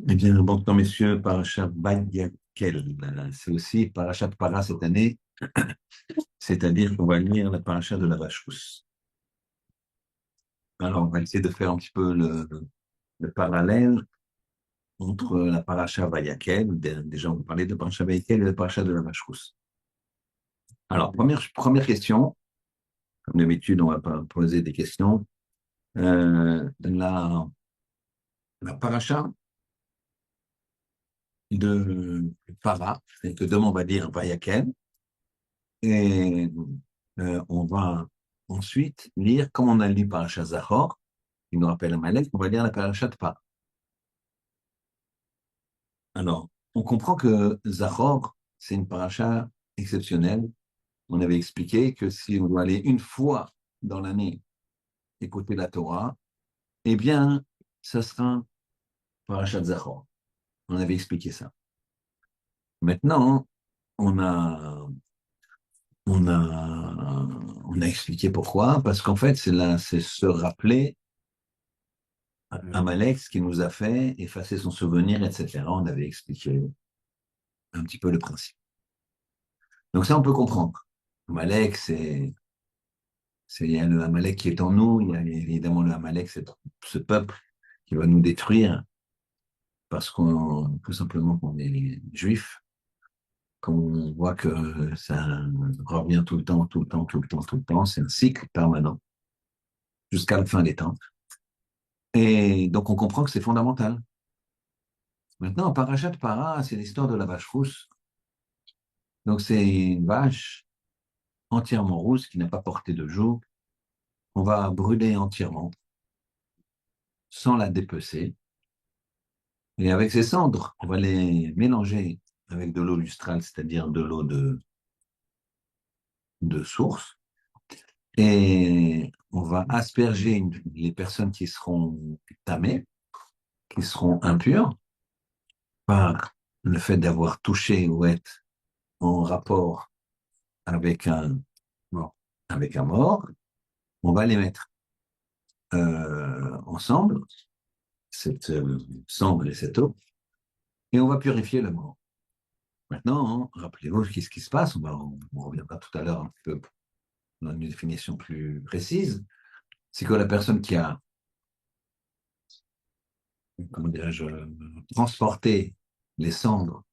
Eh bien, bon temps, messieurs, Parashat Vayakel. C'est aussi Parashat Para cette année, c'est-à-dire qu'on va lire la Parashat de la vache rousse. Alors, on va essayer de faire un petit peu le parallèle entre la Parashat Vayakel, déjà on va parler de Parashat Vayakel et la Parashat de la vache rousse. Alors, première question, comme d'habitude, on va pas poser des questions. La Parashat de Para, c'est que demain on va dire Vayakel, et on va ensuite lire, comme on a lu Parashat Zachor, qui nous rappelle Amalek, on va lire la Parashat Para. Alors, on comprend que Zachor, c'est une paracha exceptionnelle. On avait expliqué que si on doit aller une fois dans l'année écouter la Torah, eh bien, ce sera Parashat Zachor. On avait expliqué ça. Maintenant, on a, on a, on a expliqué pourquoi, parce qu'en fait, c'est se rappeler Amalek, ce qu'il nous a fait, effacer son souvenir, etc. On avait expliqué un petit peu le principe. Donc ça, on peut comprendre. Amalek, il y a le Amalek qui est en nous, il y a évidemment le Amalek, c'est ce peuple qui va nous détruire parce qu'on, tout simplement, qu'on est juif, qu'on voit que ça revient tout le temps, tout le temps, tout le temps, tout le temps, c'est un cycle permanent jusqu'à la fin des temps. Et donc on comprend que c'est fondamental. Maintenant, Parashat Para, c'est l'histoire de la vache rousse. Donc c'est une vache entièrement rousse qui n'a pas porté de joug. On va brûler entièrement sans la dépecer. Et avec ces cendres, on va les mélanger avec de l'eau lustrale, c'est-à-dire de l'eau de source. Et on va asperger les personnes qui seront tamées, qui seront impures, par le fait d'avoir touché ou être en rapport avec bon, avec un mort. On va les mettre ensemble, cette cendre et cette eau, et on va purifier le mort. Maintenant, rappelez-vous qu'est-ce qui se passe. On reviendra tout à l'heure un peu dans une définition plus précise. C'est que la personne qui a, comment dirais-je, transporté les cendres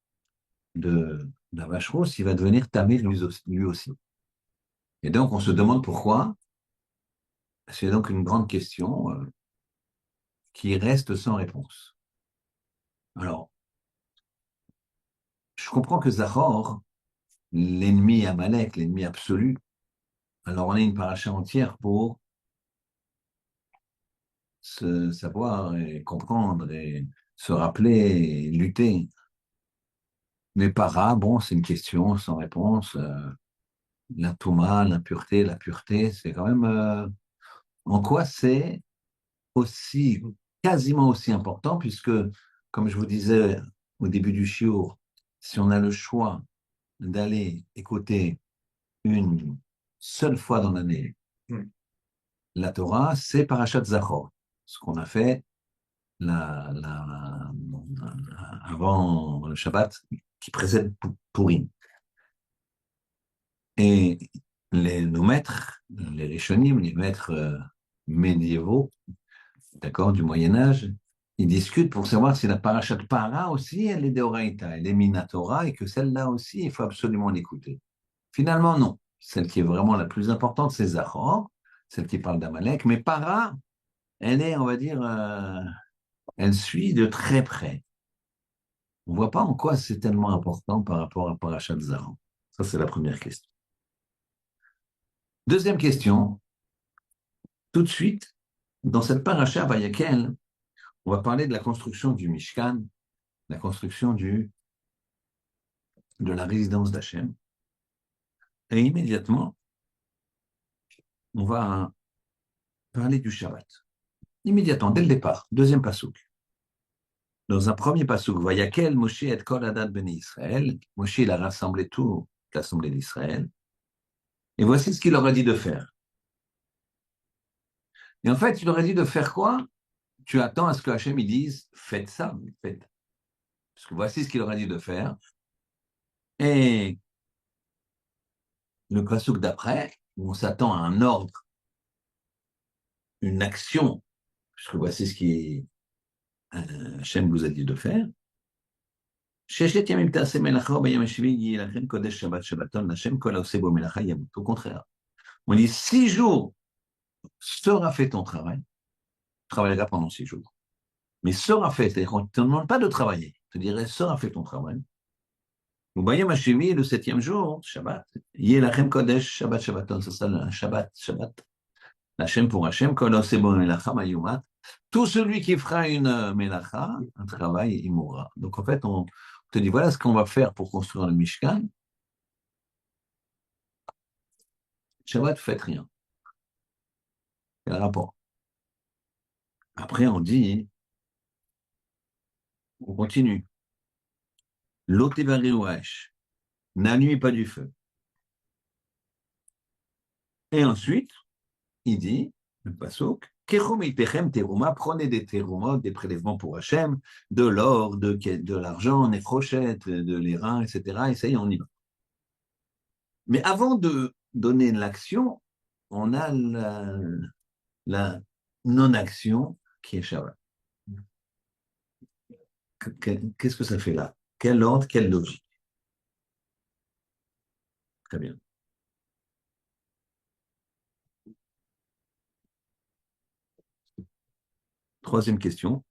de la vache rousse, il va devenir tamé lui aussi. Et donc, on se demande pourquoi. C'est donc une grande question qui reste sans réponse. Alors, je comprends que Zachor, l'ennemi Amalek, l'ennemi absolu, alors on a une paracha entière pour se savoir et comprendre et se rappeler et lutter. Mais para, bon, c'est une question sans réponse. La touma, l'impureté, la pureté, c'est quand même en quoi c'est aussi, quasiment aussi important, puisque, comme je vous disais au début du shiur, si on a le choix d'aller écouter une seule fois dans l'année la Torah, c'est Parashat Zachor, ce qu'on a fait avant le Shabbat qui précède Purim. Et nos maîtres, les Rishonim, les maîtres médiévaux, d'accord, du Moyen Âge, ils discutent pour savoir si la Parashat Para aussi, elle est d'Oraïta, elle est Minatora, et que celle-là aussi, il faut absolument l'écouter. Finalement, non. Celle qui est vraiment la plus importante, c'est Zachor, celle qui parle d'Amalek, mais Para, elle est, on va dire, elle suit de très près. On ne voit pas en quoi c'est tellement important par rapport à Parashat Zachor. Ça, c'est la première question. Deuxième question, tout de suite, dans cette paracha Vayakel, on va parler de la construction du Mishkan, la construction de la résidence d'Hachem. Et immédiatement, on va parler du Shabbat. Immédiatement, dès le départ, deuxième pasouk. Dans un premier pasouk, Vayakel, Moshe et Kol Adat Beni Israël. Moshe, il a rassemblé toute l'assemblée d'Israël. Et voici ce qu'il leur a dit de faire. Et en fait, il leur a dit de faire quoi? Tu attends à ce que Hachem il dise, faites ça, faites. Parce que voici ce qu'il aurait dit de faire. Et le pasuk d'après, où on s'attend à un ordre, une action, puisque voici ce qui Hachem vous a dit de faire. Au contraire, on dit 6 jours sera fait ton travail, tu travailleras pendant 6 jours. Mais sera fait, c'est-à-dire qu'on ne te demande pas de travailler, tu dirais sera fait ton travail. Vous voyez, ma chimie, le 7e jour, Shabbat, Yelachem Kodesh, Shabbat, Shabbaton, c'est ça, le Shabbat, Shabbat. Hachem pour Hachem, Kol Osebo Melacha Mayumat. Tout celui qui fera une Melacha, un travail, il mourra. Donc en fait, on te dit voilà ce qu'on va faire pour construire le Mishkan. Shabbat, faites rien. Quel rapport? Après, on dit, on continue. L'Otevari Ouash, la nuit pas du feu. Et ensuite, il dit, le Passouk, prenez des teroumot, des prélèvements pour Hachem, de l'or, de l'argent, des crochettes, de l'airain, etc. Et ça y est, on y va. Mais avant de donner l'action, on a la non-action qui est Shabbat. Qu'est-ce que ça fait là? Quel ordre, quelle logique? Très bien. Troisième question.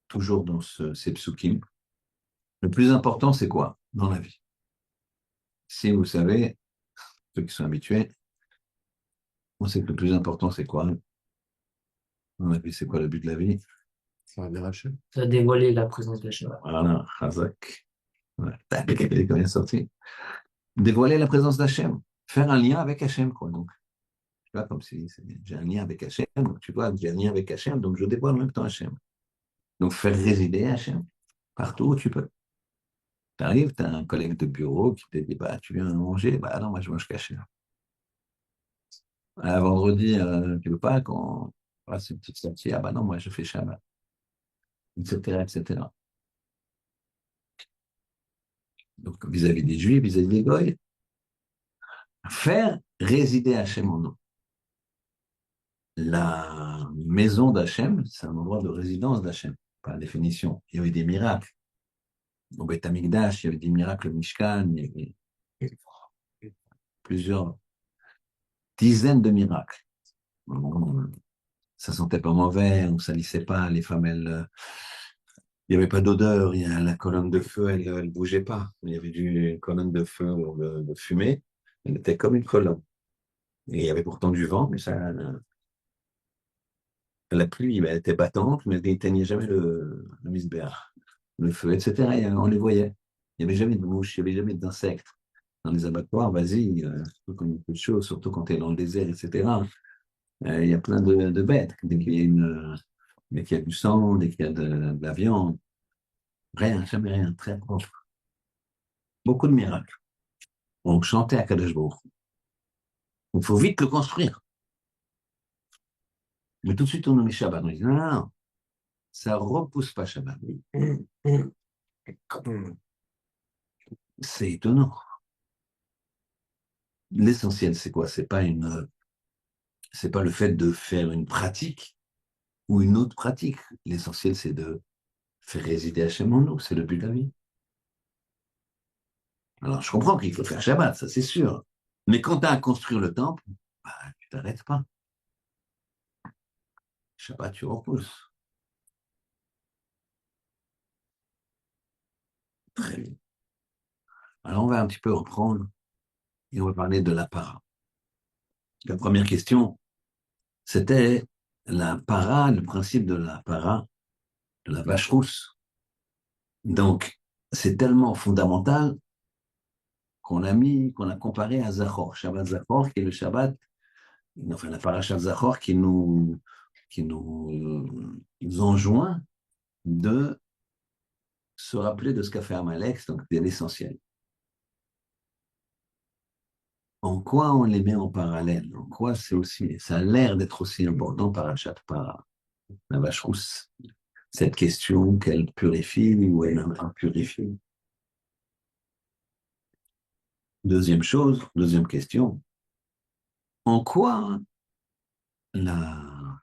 Toujours dans ces psukim. Le plus important, c'est quoi dans la vie? Si vous savez, ceux qui sont habitués, on sait que le plus important, c'est quoi? Dans la vie, c'est quoi le but de la vie? Ça a dévoilé la présence d'Hachem. Voilà, Chazak. Ouais. Il est bien sorti. Dévoiler la présence d'Hachem. Faire un lien avec Hachem, quoi. Donc, tu vois, comme si j'ai un lien avec Hachem, donc tu vois, j'ai un lien avec Hachem, donc je dévoile en même temps Hachem. Donc, faire résider Hachem partout où tu peux. Tu arrives, tu as un collègue de bureau qui te dit, bah, tu viens manger? Bah, non, moi, je mange caché. Vendredi, tu veux pas qu'on fasse une petite sortie? Ah, bah, non, moi, je fais Shabbat, etc., etc. Donc, vis-à-vis des Juifs, vis-à-vis des Goïs, faire résider Hachem en nous. La maison d'Hachem, c'est un endroit de résidence d'Hachem, par définition. Il y avait des miracles. Au Beth Amikdash, il y avait des miracles au Mishkan, il y avait plusieurs dizaines de miracles. Ça sentait pas mauvais, on salissait pas, les femmes, il n'y avait pas d'odeur, la colonne de feu, elle ne bougeait pas. Il y avait une colonne de feu, de fumée, elle était comme une colonne. Et il y avait pourtant du vent, mais la pluie, elle était battante, mais elle n'éteignait jamais le misbéach, le feu, etc. Et on les voyait. Il n'y avait jamais de mouches, il n'y avait jamais d'insectes. Dans les abattoirs, vas-y, quand il y a peu de choses, surtout quand tu es dans le désert, etc. Il y a plein de bêtes. Dès qu'il y a du sang, dès qu'il y a de la viande, rien, jamais rien, très propre. Beaucoup de miracles. On chantait à Kadosh Baruch. Il faut vite le construire. Mais tout de suite, on nous met Shabbat. On dit non, non, non, ça repousse pas Shabbat. C'est étonnant. L'essentiel, c'est quoi? C'est pas le fait de faire une pratique ou une autre pratique. L'essentiel, c'est de faire résider Hachem en nous. C'est le but de la vie. Alors, je comprends qu'il faut faire Shabbat, ça c'est sûr. Mais quand tu as à construire le temple, bah, tu t'arrêtes pas. Shabbat, tu repousses. Très bien. Alors, on va un petit peu reprendre et on va parler de la para. La première question, c'était la para, le principe de la para, de la vache rousse. Donc, c'est tellement fondamental qu'on a comparé à Zachor, Shabbat Zachor, qui est le Shabbat, enfin la paracha Zachor qui nous enjoint de se rappeler de ce qu'a fait Amalek, donc de l'essentiel. En quoi on les met en parallèle? En quoi ça a l'air d'être aussi important parachat para? la vache rousse. Cette question qu'elle purifie ou elle impurifie. Deuxième question. En quoi la,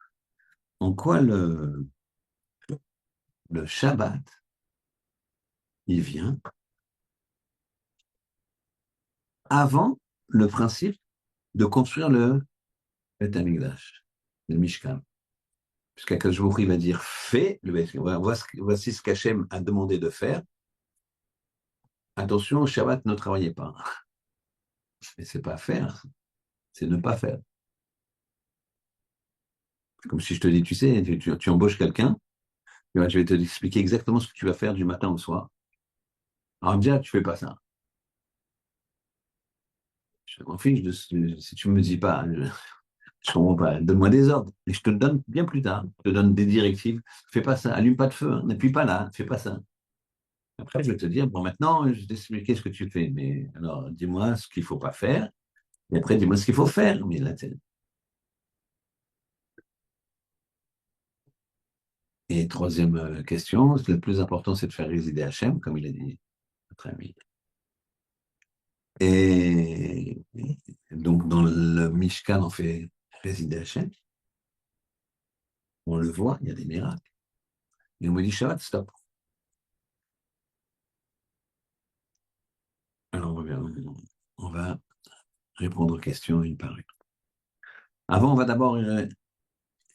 en quoi le Shabbat, il vient avant le principe de construire le Beth Amikdash, le Mishkan. Puisqu'Akadosh Baruch Hu, il va dire fais le Beth Amikdash. Voici ce qu'Hachem a demandé de faire. Attention, au Shabbat, ne travaillez pas. Mais c'est pas faire, c'est ne pas faire. Comme si je te dis, tu sais, tu embauches quelqu'un, je vais te expliquer exactement ce que tu vas faire du matin au soir. Alors, déjà, tu fais pas ça. Je m'en fiche si tu me dis pas, je comprends pas. Donne-moi des ordres. Et je te le donne bien plus tard. Je te donne des directives. Fais pas ça. Allume pas de feu. Hein. N'appuie pas là. Fais pas ça. Après, je vais te dire, bon, maintenant, je vais t'expliquer ce que tu fais. Mais alors, dis-moi ce qu'il faut pas faire. Et après, dis-moi ce qu'il faut faire. Mais là, et troisième question, le plus important, c'est de faire résider Hachem, comme il a dit notre ami. Et donc, dans le Mishkan, on fait résider Hachem. On le voit, il y a des miracles. Et on me dit, Shabbat, stop. Alors, on va répondre aux questions une par une. Avant, on va d'abord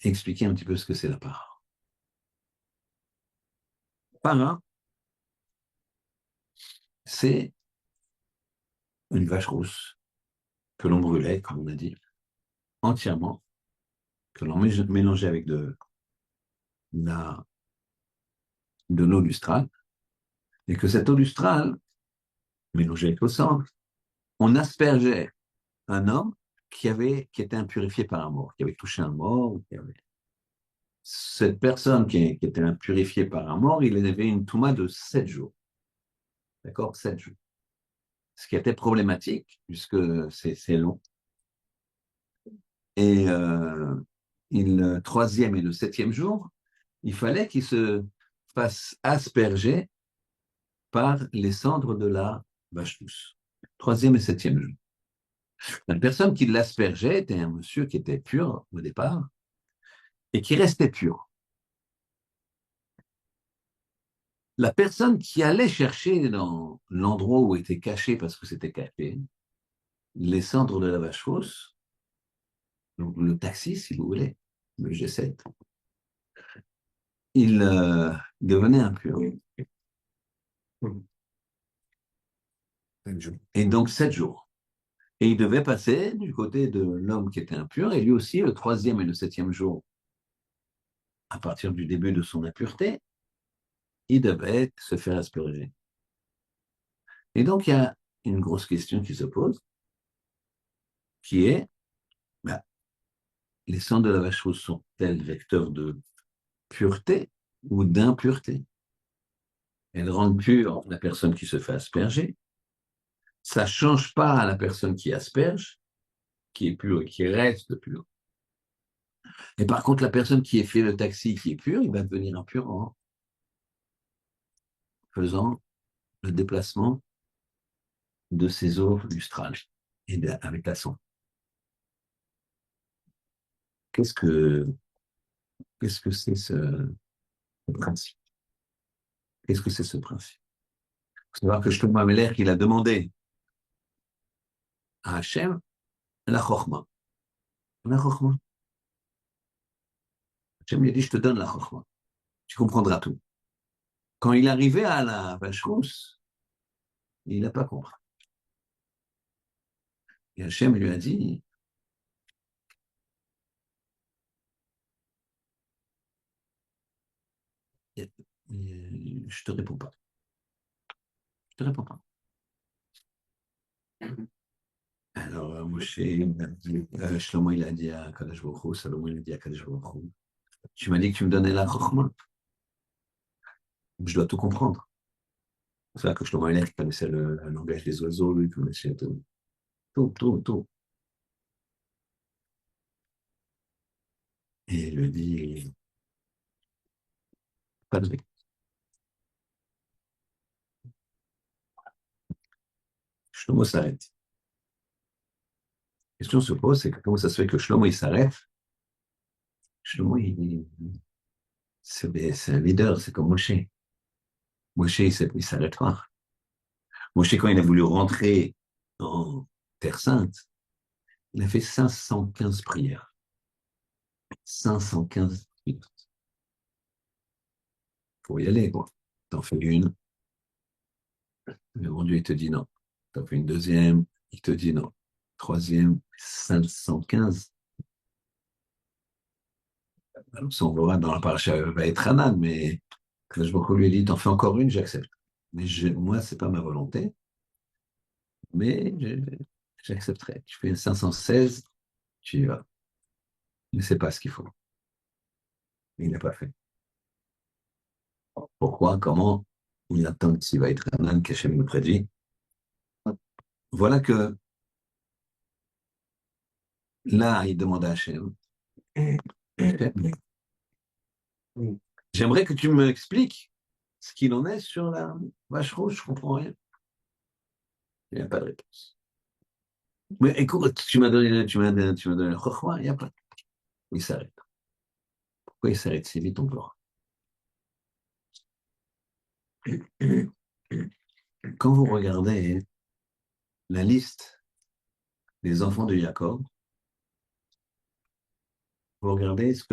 expliquer un petit peu ce que c'est la para. Para, c'est une vache rousse que l'on brûlait, comme on a dit, entièrement, que l'on mélangeait avec de l'eau lustrale, et que cette eau lustrale, mélangée avec l'eau sang, on aspergeait un homme qui était impurifié par un mort, qui avait touché un mort. Cette personne qui était impurifiée par un mort, il avait une touma de 7 jours. D'accord? 7 jours. Ce qui était problématique, puisque c'est long. Et le troisième et le septième jour, il fallait qu'il se fasse asperger par les cendres de la vache douce. Troisième et septième jour. La personne qui l'aspergeait était un monsieur qui était pur au départ et qui restait pur. La personne qui allait chercher dans l'endroit où était caché, parce que c'était caché, les cendres de la vache fausse, donc le taxi, si vous voulez, le G7, il devenait impur. Et donc 7 jours. Et il devait passer du côté de l'homme qui était impur, et lui aussi, le troisième et le septième jour, à partir du début de son impureté, il devait se faire asperger. Et donc, il y a une grosse question qui se pose, qui est, bah, les cendres de la vache rousse sont-elles vecteurs de pureté ou d'impureté? Elles rendent pure la personne qui se fait asperger. Ça ne change pas la personne qui asperge, qui est pure et qui reste pure. Et par contre, la personne qui est fait le taxi, qui est pure, il va devenir impur en faisant le déplacement de ses eaux lustrales et avec la sang. Qu'est-ce que qu'est-ce que c'est ce principe? Qu'est-ce que c'est ce principe? Il faut savoir que Shlomo Ameler, il a demandé à Hachem la chorma. La chorma. Hachem lui a dit, je te donne la chorma. Tu comprendras tout. Quand il arrivait à la vache rousse, il n'a pas compris. Et Hachem lui a dit, je te réponds pas. Je te réponds pas. Alors, Moshe, Shlomo, il a dit à Kadosh Baruch Hu, Salomon, il a dit à Kadosh Baruch Hu, tu m'as dit que tu me donnais la chorma. Je dois tout comprendre. C'est là que Shlomo il connaissait le langage des oiseaux, il connaissait tout, tout, tout, tout. Et il lui dit, Pas de vie. Shlomo s'arrête. La question se pose, c'est comment ça se fait que Shlomo, il s'arrête? Shlomo, c'est un leader, c'est comme Moshe. Moshe, il s'arrête pas. Moshe, quand il a voulu rentrer en Terre Sainte, il a fait 515 prières. 515 prières. Faut y aller, quoi. T'en fais une, mais mon Dieu, il te dit non. T'en fais une deuxième, il te dit non. Troisième, 515. Alors, ça, on verra dans la paracha va être Hanan, mais quand je beaucoup lui ai dit, t'en fais encore une, j'accepte. Mais moi, c'est pas ma volonté, mais j'accepterai. Tu fais 516, tu y vas. Mais c'est pas ce qu'il faut. Il n'a pas fait. Pourquoi? Comment? Il attend s'il va être Hanan, qu'Hachem nous prédit. Voilà que là, il demande à Hachem. J'aimerais que tu m'expliques ce qu'il en est sur la vache rouge, je comprends rien. Il n'y a pas de réponse. Mais écoute, tu m'as donné le chokhmah, il n'y a pas. Il s'arrête. Pourquoi il s'arrête si vite, on pleure? Quand vous regardez la liste des enfants de Jacob, vous regardez, est-ce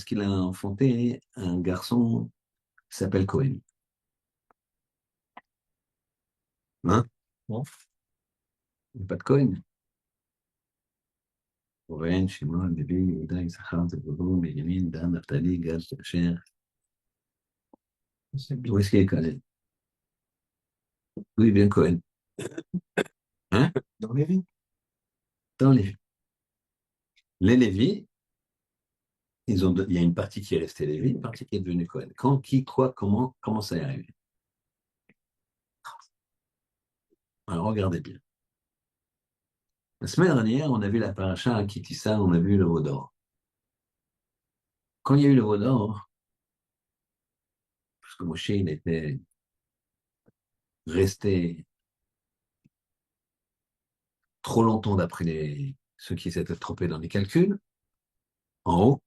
qu'il a enfanté un garçon qui s'appelle Cohen? Hein? Non. Il n'y a pas de Cohen. Reuven, Shimon, Lévi, Yehuda, Issachar, Zebulun, Benjamin, Dan, Naphtali, Gad, Asher. Où est-ce qu'il est Cohen? Oui, bien Cohen. Hein? Dans les vies. Dans les Lévis, il y a une partie qui est restée Lévi, une partie qui est devenue Cohen. Quand, qui, quoi, comment ça est arrivé? Alors regardez bien. La semaine dernière, on a vu la paracha à Kitissa, on a vu le veau d'or. Quand il y a eu le veau d'or, parce que Moshe, il était resté trop longtemps d'après ceux qui s'étaient trompés dans les calculs, en haut,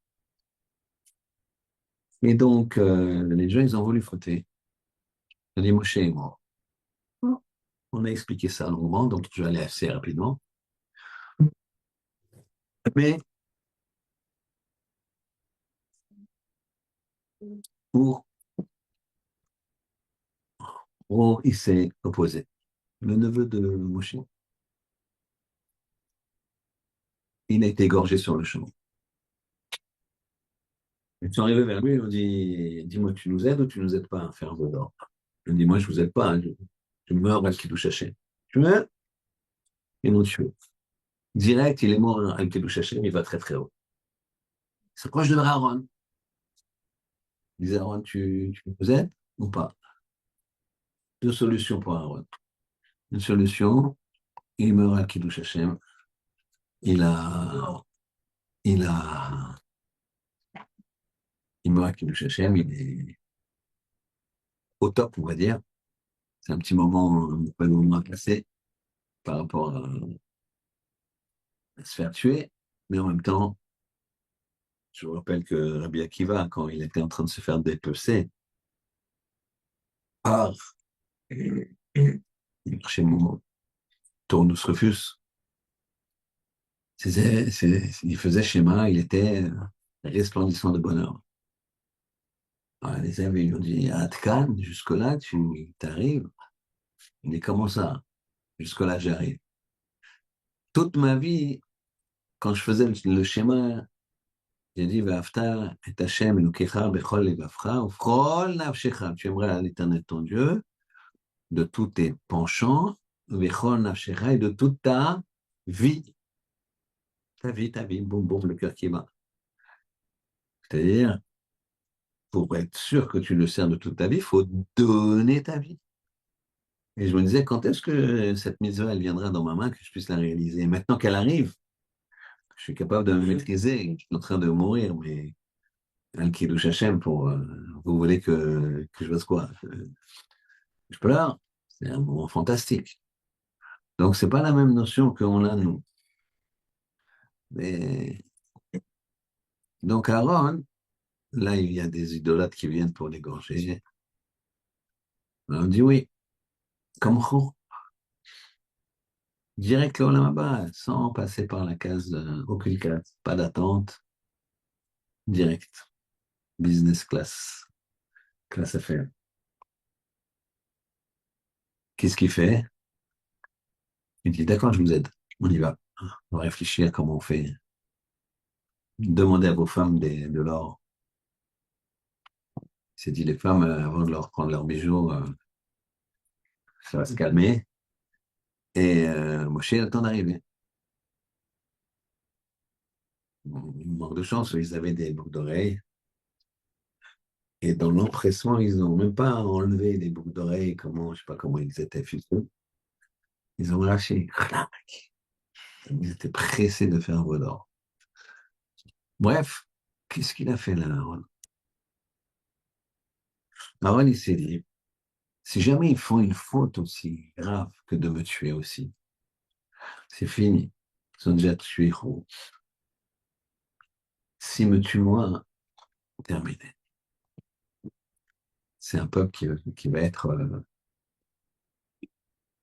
et donc les gens, ils ont voulu frotter. On a dit Moshe est mort. On a expliqué ça longuement, donc je vais aller assez rapidement. Mais pour, il s'est opposé. Le neveu de Moshe, il a été égorgé sur le chemin. Ils sont arrivés vers lui et ont dit, dis-moi, tu nous aides ou tu nous aides pas à faire un veau d'or? Il dit, moi, je vous aide pas, hein, je meurs à Kiddush Hashem. Tu meurs? Ils l'ont tué. Direct, il est mort à Kiddush Hashem, il va très très haut. Il s'approche de Aaron. Il dit, Aaron, tu nous aides ou pas? Deux solutions pour Aaron. Une solution, il meurt à Kiddush Hashem. Il a, il a, il meurt à Kiddush Hashem, il est au top, on va dire. C'est un petit moment, pas le moment à passer par rapport à se faire tuer, mais en même temps, je vous rappelle que Rabbi Akiva, quand il était en train de se faire dépecer par chez mon Tournus Rufus, il faisait schéma, il était resplendissant de bonheur. Alors, les amis lui ont dit, Atkan, jusque-là, tu t'arrives. Il dit, comment ça? Jusque-là, j'arrive. Toute ma vie, quand je faisais le schéma, j'ai dit, V'afta et Hashem Elokecha bechol levavcha ufchol nafshecha. Tu aimerais l'éternel ton Dieu de tous tes penchants, bechol nafshecha, et de toute ta vie. Ta vie, boum, boum, le cœur qui bat. C'est-à-dire, pour être sûr que tu le sers de toute ta vie, il faut donner ta vie. Et je me disais, quand est-ce que cette mitzvah, elle viendra dans ma main, que je puisse la réaliser? Maintenant qu'elle arrive, je suis capable de me maîtriser, je suis en train de mourir, mais Un kiddush Hashem pour. Vous voulez que je fasse quoi? Je pleure. C'est un moment fantastique. Donc, c'est pas la même notion qu'on a, nous. Mais, donc, Aaron, là, il y a des idolâtres qui viennent pour l'égorger. On dit oui, comme Chou, direct là là-bas, sans passer par la case, aucune case, pas d'attente, direct, business class, classe affaires. Qu'est-ce qu'il fait? Il dit, d'accord, je vous aide, on y va. On va réfléchir à comment on fait. Demandez à vos femmes de l'or. Il s'est dit, les femmes, avant de leur prendre leurs bijoux, ça va se calmer. Et Moshe a le temps d'arriver. Une manque de chance, ils avaient des boucles d'oreilles. Et dans l'empressement, ils n'ont même pas enlevé des boucles d'oreilles, comment, je sais pas comment ils étaient ficelés. Ils ont lâché. Clac. Ils étaient pressés de faire un veau d'or. Bref, qu'est-ce qu'il a fait là, Aaron? Aaron, il s'est dit, si jamais ils font une faute aussi grave que de me tuer aussi, c'est fini. Ils ont déjà tué Ro. S'ils me tuent moi, terminé. C'est un peuple qui va être.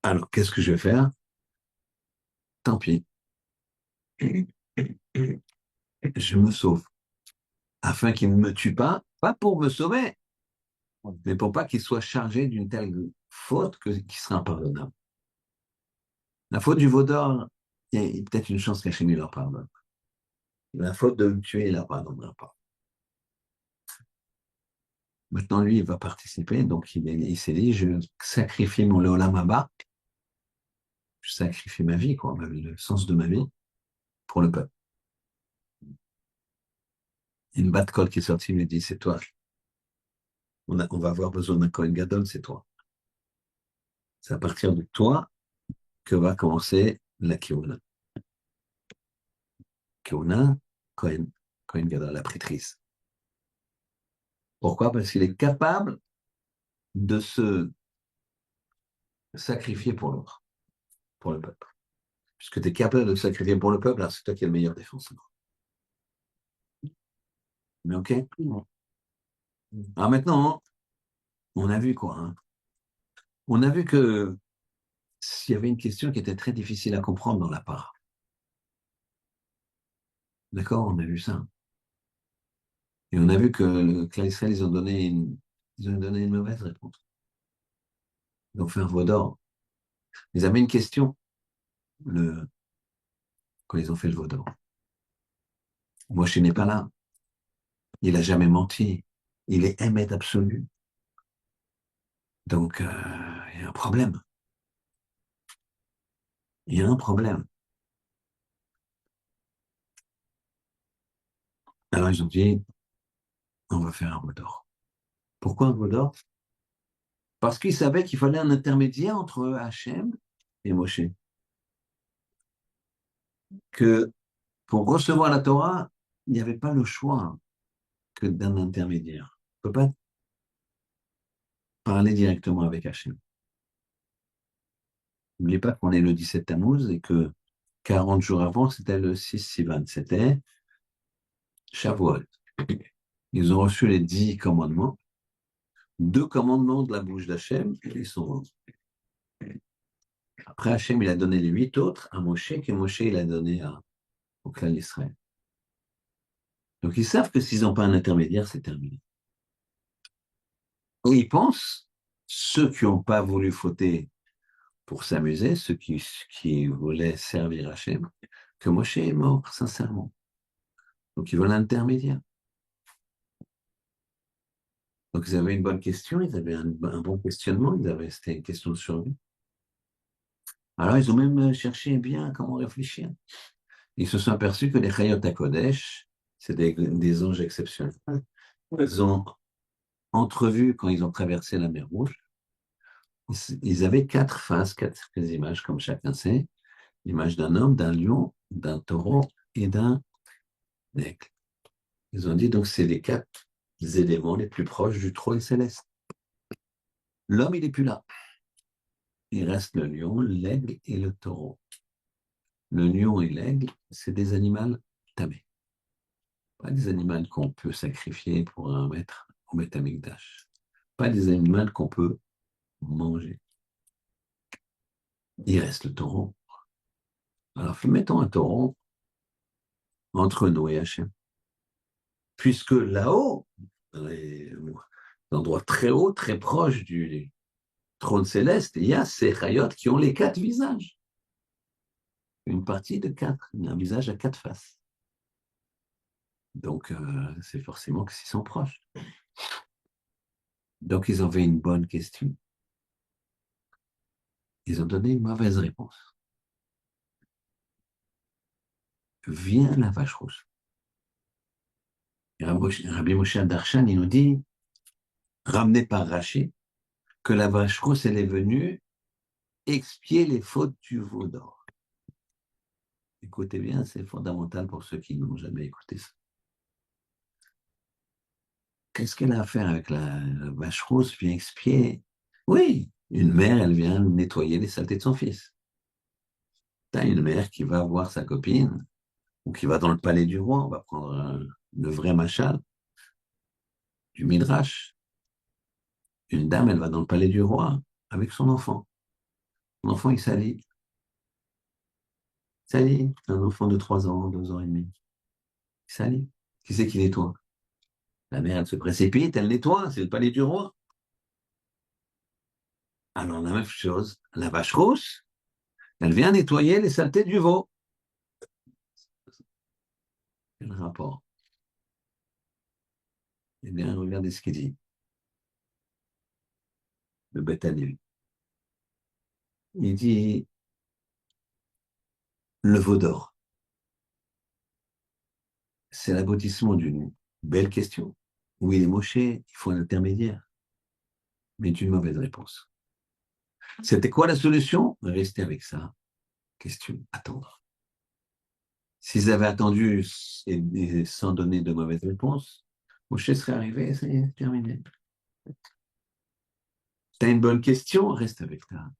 Alors, qu'est-ce que je vais faire? Tant pis. Je me sauve. Afin qu'il ne me tue pas pour me sauver, mais pour pas qu'il soit chargé d'une telle faute qui sera impardonnable. La faute du veau d'or, il y a peut-être une chance qu'Hachem leur pardonne. La faute de me tuer, il ne la pardonnera pas. Maintenant, lui, il va participer, donc il s'est dit, je sacrifie mon Leolam Haba, je sacrifie ma vie, quoi, le sens de ma vie, pour le peuple. Une batte colle qui est sortie, il me dit, c'est toi. On va avoir besoin d'un Kohen Gadol, c'est toi. C'est à partir de toi que va commencer la Kihuna. Kihuna, Kohen Gadol, la prêtrise. Pourquoi? Parce qu'il est capable de se sacrifier pour l'autre, pour le peuple. Puisque tu es capable de te sacrifier pour le peuple, alors c'est toi qui es le meilleur défenseur. Mais ok? Alors maintenant, on a vu quoi, hein? On a vu que s'il y avait une question qui était très difficile à comprendre dans la part. D'accord? On a vu ça. Et on a vu que Israël, ils ont donné une mauvaise réponse. Ils ont fait un veau d'or. Ils avaient une question quand ils ont fait le veau d'or. Moshe n'est pas là. Il n'a jamais menti. Il est émet absolu. Donc, il y a un problème. Il y a un problème. Alors, ils ont dit, on va faire un veau d'or. Pourquoi un veau d'or? Parce qu'ils savaient qu'il fallait un intermédiaire entre Hachem et Moshe. Que pour recevoir la Torah, il n'y avait pas le choix que d'un intermédiaire. On ne peut pas parler directement avec Hachem. N'oubliez pas qu'on est le 17 Tammuz et que 40 jours avant, c'était le 6 Sivan, c'était Shavuot. Ils ont reçu les 10 commandements, 2 commandements de la bouche d'Hachem, et ils sont rendus. Après, Hachem, il a donné les 8 autres à Moshe, que Moshe, il a donné au clan d'Israël. Donc, ils savent que s'ils n'ont pas un intermédiaire, c'est terminé. Et ils pensent, ceux qui n'ont pas voulu fauter pour s'amuser, ceux qui voulaient servir Hachem, que Moshe est mort, sincèrement. Donc, ils veulent un intermédiaire. Donc, ils avaient une bonne question, ils avaient un bon questionnement, c'était une question de survie. Alors, ils ont même cherché bien comment réfléchir. Ils se sont aperçus que les Chayot HaKodesh, c'est des anges exceptionnels. Ils ont entrevu, quand ils ont traversé la mer Rouge, ils avaient 4 faces, 4 images, comme chacun sait. L'image d'un homme, d'un lion, d'un taureau et d'un aigle. Ils ont dit, donc, c'est les 4 éléments les plus proches du trône céleste. L'homme, il n'est plus là. Il reste le lion, l'aigle et le taureau. Le lion et l'aigle, c'est des animaux tamés. Pas des animaux qu'on peut sacrifier pour un maître au Beth Amikdash. Pas des animaux qu'on peut manger. Il reste le taureau. Alors, mettons un taureau entre nous et Hachem. Puisque là-haut, dans les endroits très hauts, très proches du trône céleste, il y a ces chayotes qui ont les 4 visages. Une partie de 4, un visage à 4 faces. Donc, c'est forcément que s'ils sont proches. Donc, ils avaient une bonne question. Ils ont donné une mauvaise réponse. Vient la vache rousse. Rabbi Moshe Darshan, il nous dit, ramené par Rachid, que la vache rousse, elle est venue expier les fautes du veau d'or. Écoutez bien, c'est fondamental pour ceux qui n'ont jamais écouté ça. Qu'est-ce qu'elle a à faire avec la vache rousse? Vient expier. Oui, une mère, elle vient nettoyer les saletés de son fils. Tu as une mère qui va voir sa copine, ou qui va dans le palais du roi, on va prendre le vrai machal, du Midrash. Une dame, elle va dans le palais du roi avec son enfant. Son enfant, il s'allie. S'allie. Un enfant de 3 ans, 2 ans et demi. Il s'allie. Qui c'est qui nettoie? La mère, elle se précipite, elle nettoie, c'est le palais du roi. Alors, la même chose, la vache rousse, elle vient nettoyer les saletés du veau. Quel rapport? Eh bien, regardez ce qu'il dit. Le Beth-Aniel. Il dit le veau d'or. C'est l'aboutissement d'une belle question. Où il est moché, il faut un intermédiaire. Mais d'une mauvaise réponse. C'était quoi la solution? Rester avec ça. Question, attendre. S'ils avaient attendu et sans donner de mauvaise réponse, Moshe serait arrivé, ça y est, terminé. Tu as une bonne question, reste avec ta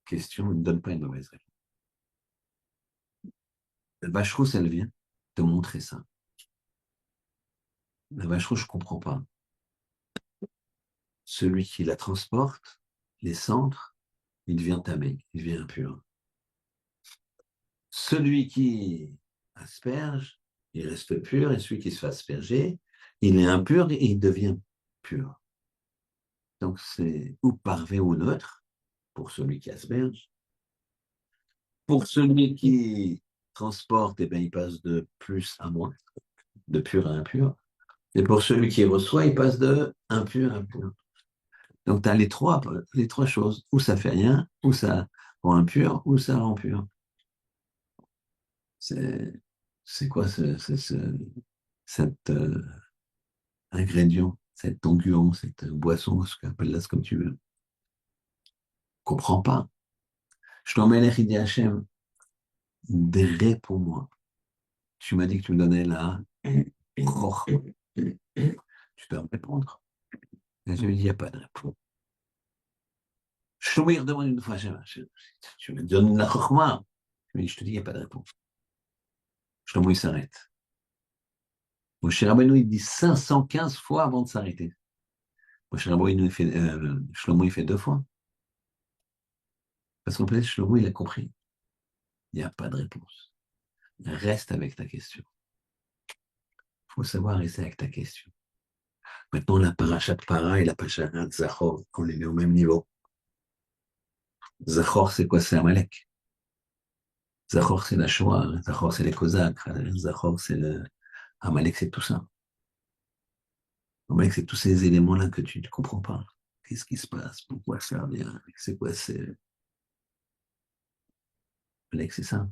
question, ne donne pas une mauvaise réponse. La vache rousse, elle vient te montrer ça. La vache rouge, je ne comprends pas. Celui qui la transporte, les centres, il devient tamé, il devient impur. Celui qui asperge, il reste pur, et celui qui se fait asperger, il est impur et il devient pur. Donc c'est ou parvé ou neutre pour celui qui asperge. Pour celui qui transporte, eh bien, il passe de plus à moins, de pur à impur. Et pour celui qui reçoit, il passe de impur à pur. Donc tu as les trois choses. Ou ça fait rien, ou ça rend impur, ou ça rend pur. C'est quoi cet ingrédient, cet onguent, cette boisson, ce qu'on appelle là, comme tu veux? Comprends pas. Je t'emmène dit Hachem, réponds-moi. Tu m'as dit que tu me donnais la roche. Tu dois me répondre. Et je lui dis, il n'y a pas de réponse. Shlomo, il redemande une fois, tu me donnes la chorma. Je te dis, il n'y a pas de réponse. Shlomo, il s'arrête. Moshe Rabbeinu, il dit 515 fois avant de s'arrêter. Shlomo, il fait 2 fois. Parce qu'en fait, Shlomo, il a compris. Il n'y a pas de réponse. Reste avec ta question. Il faut savoir rester avec ta question. Maintenant, la parachat para et la parachat Zachor, on les met au même niveau. Zachor, c'est quoi? C'est Amalek. Zachor, c'est la Shoah. Zachor, c'est les Cosaques. Zachor, c'est le... Amalek, c'est tout ça. Amalek, c'est tous ces éléments-là que tu ne comprends pas. Qu'est-ce qui se passe? Pourquoi ça vient? C'est quoi? C'est... Amalek, c'est ça.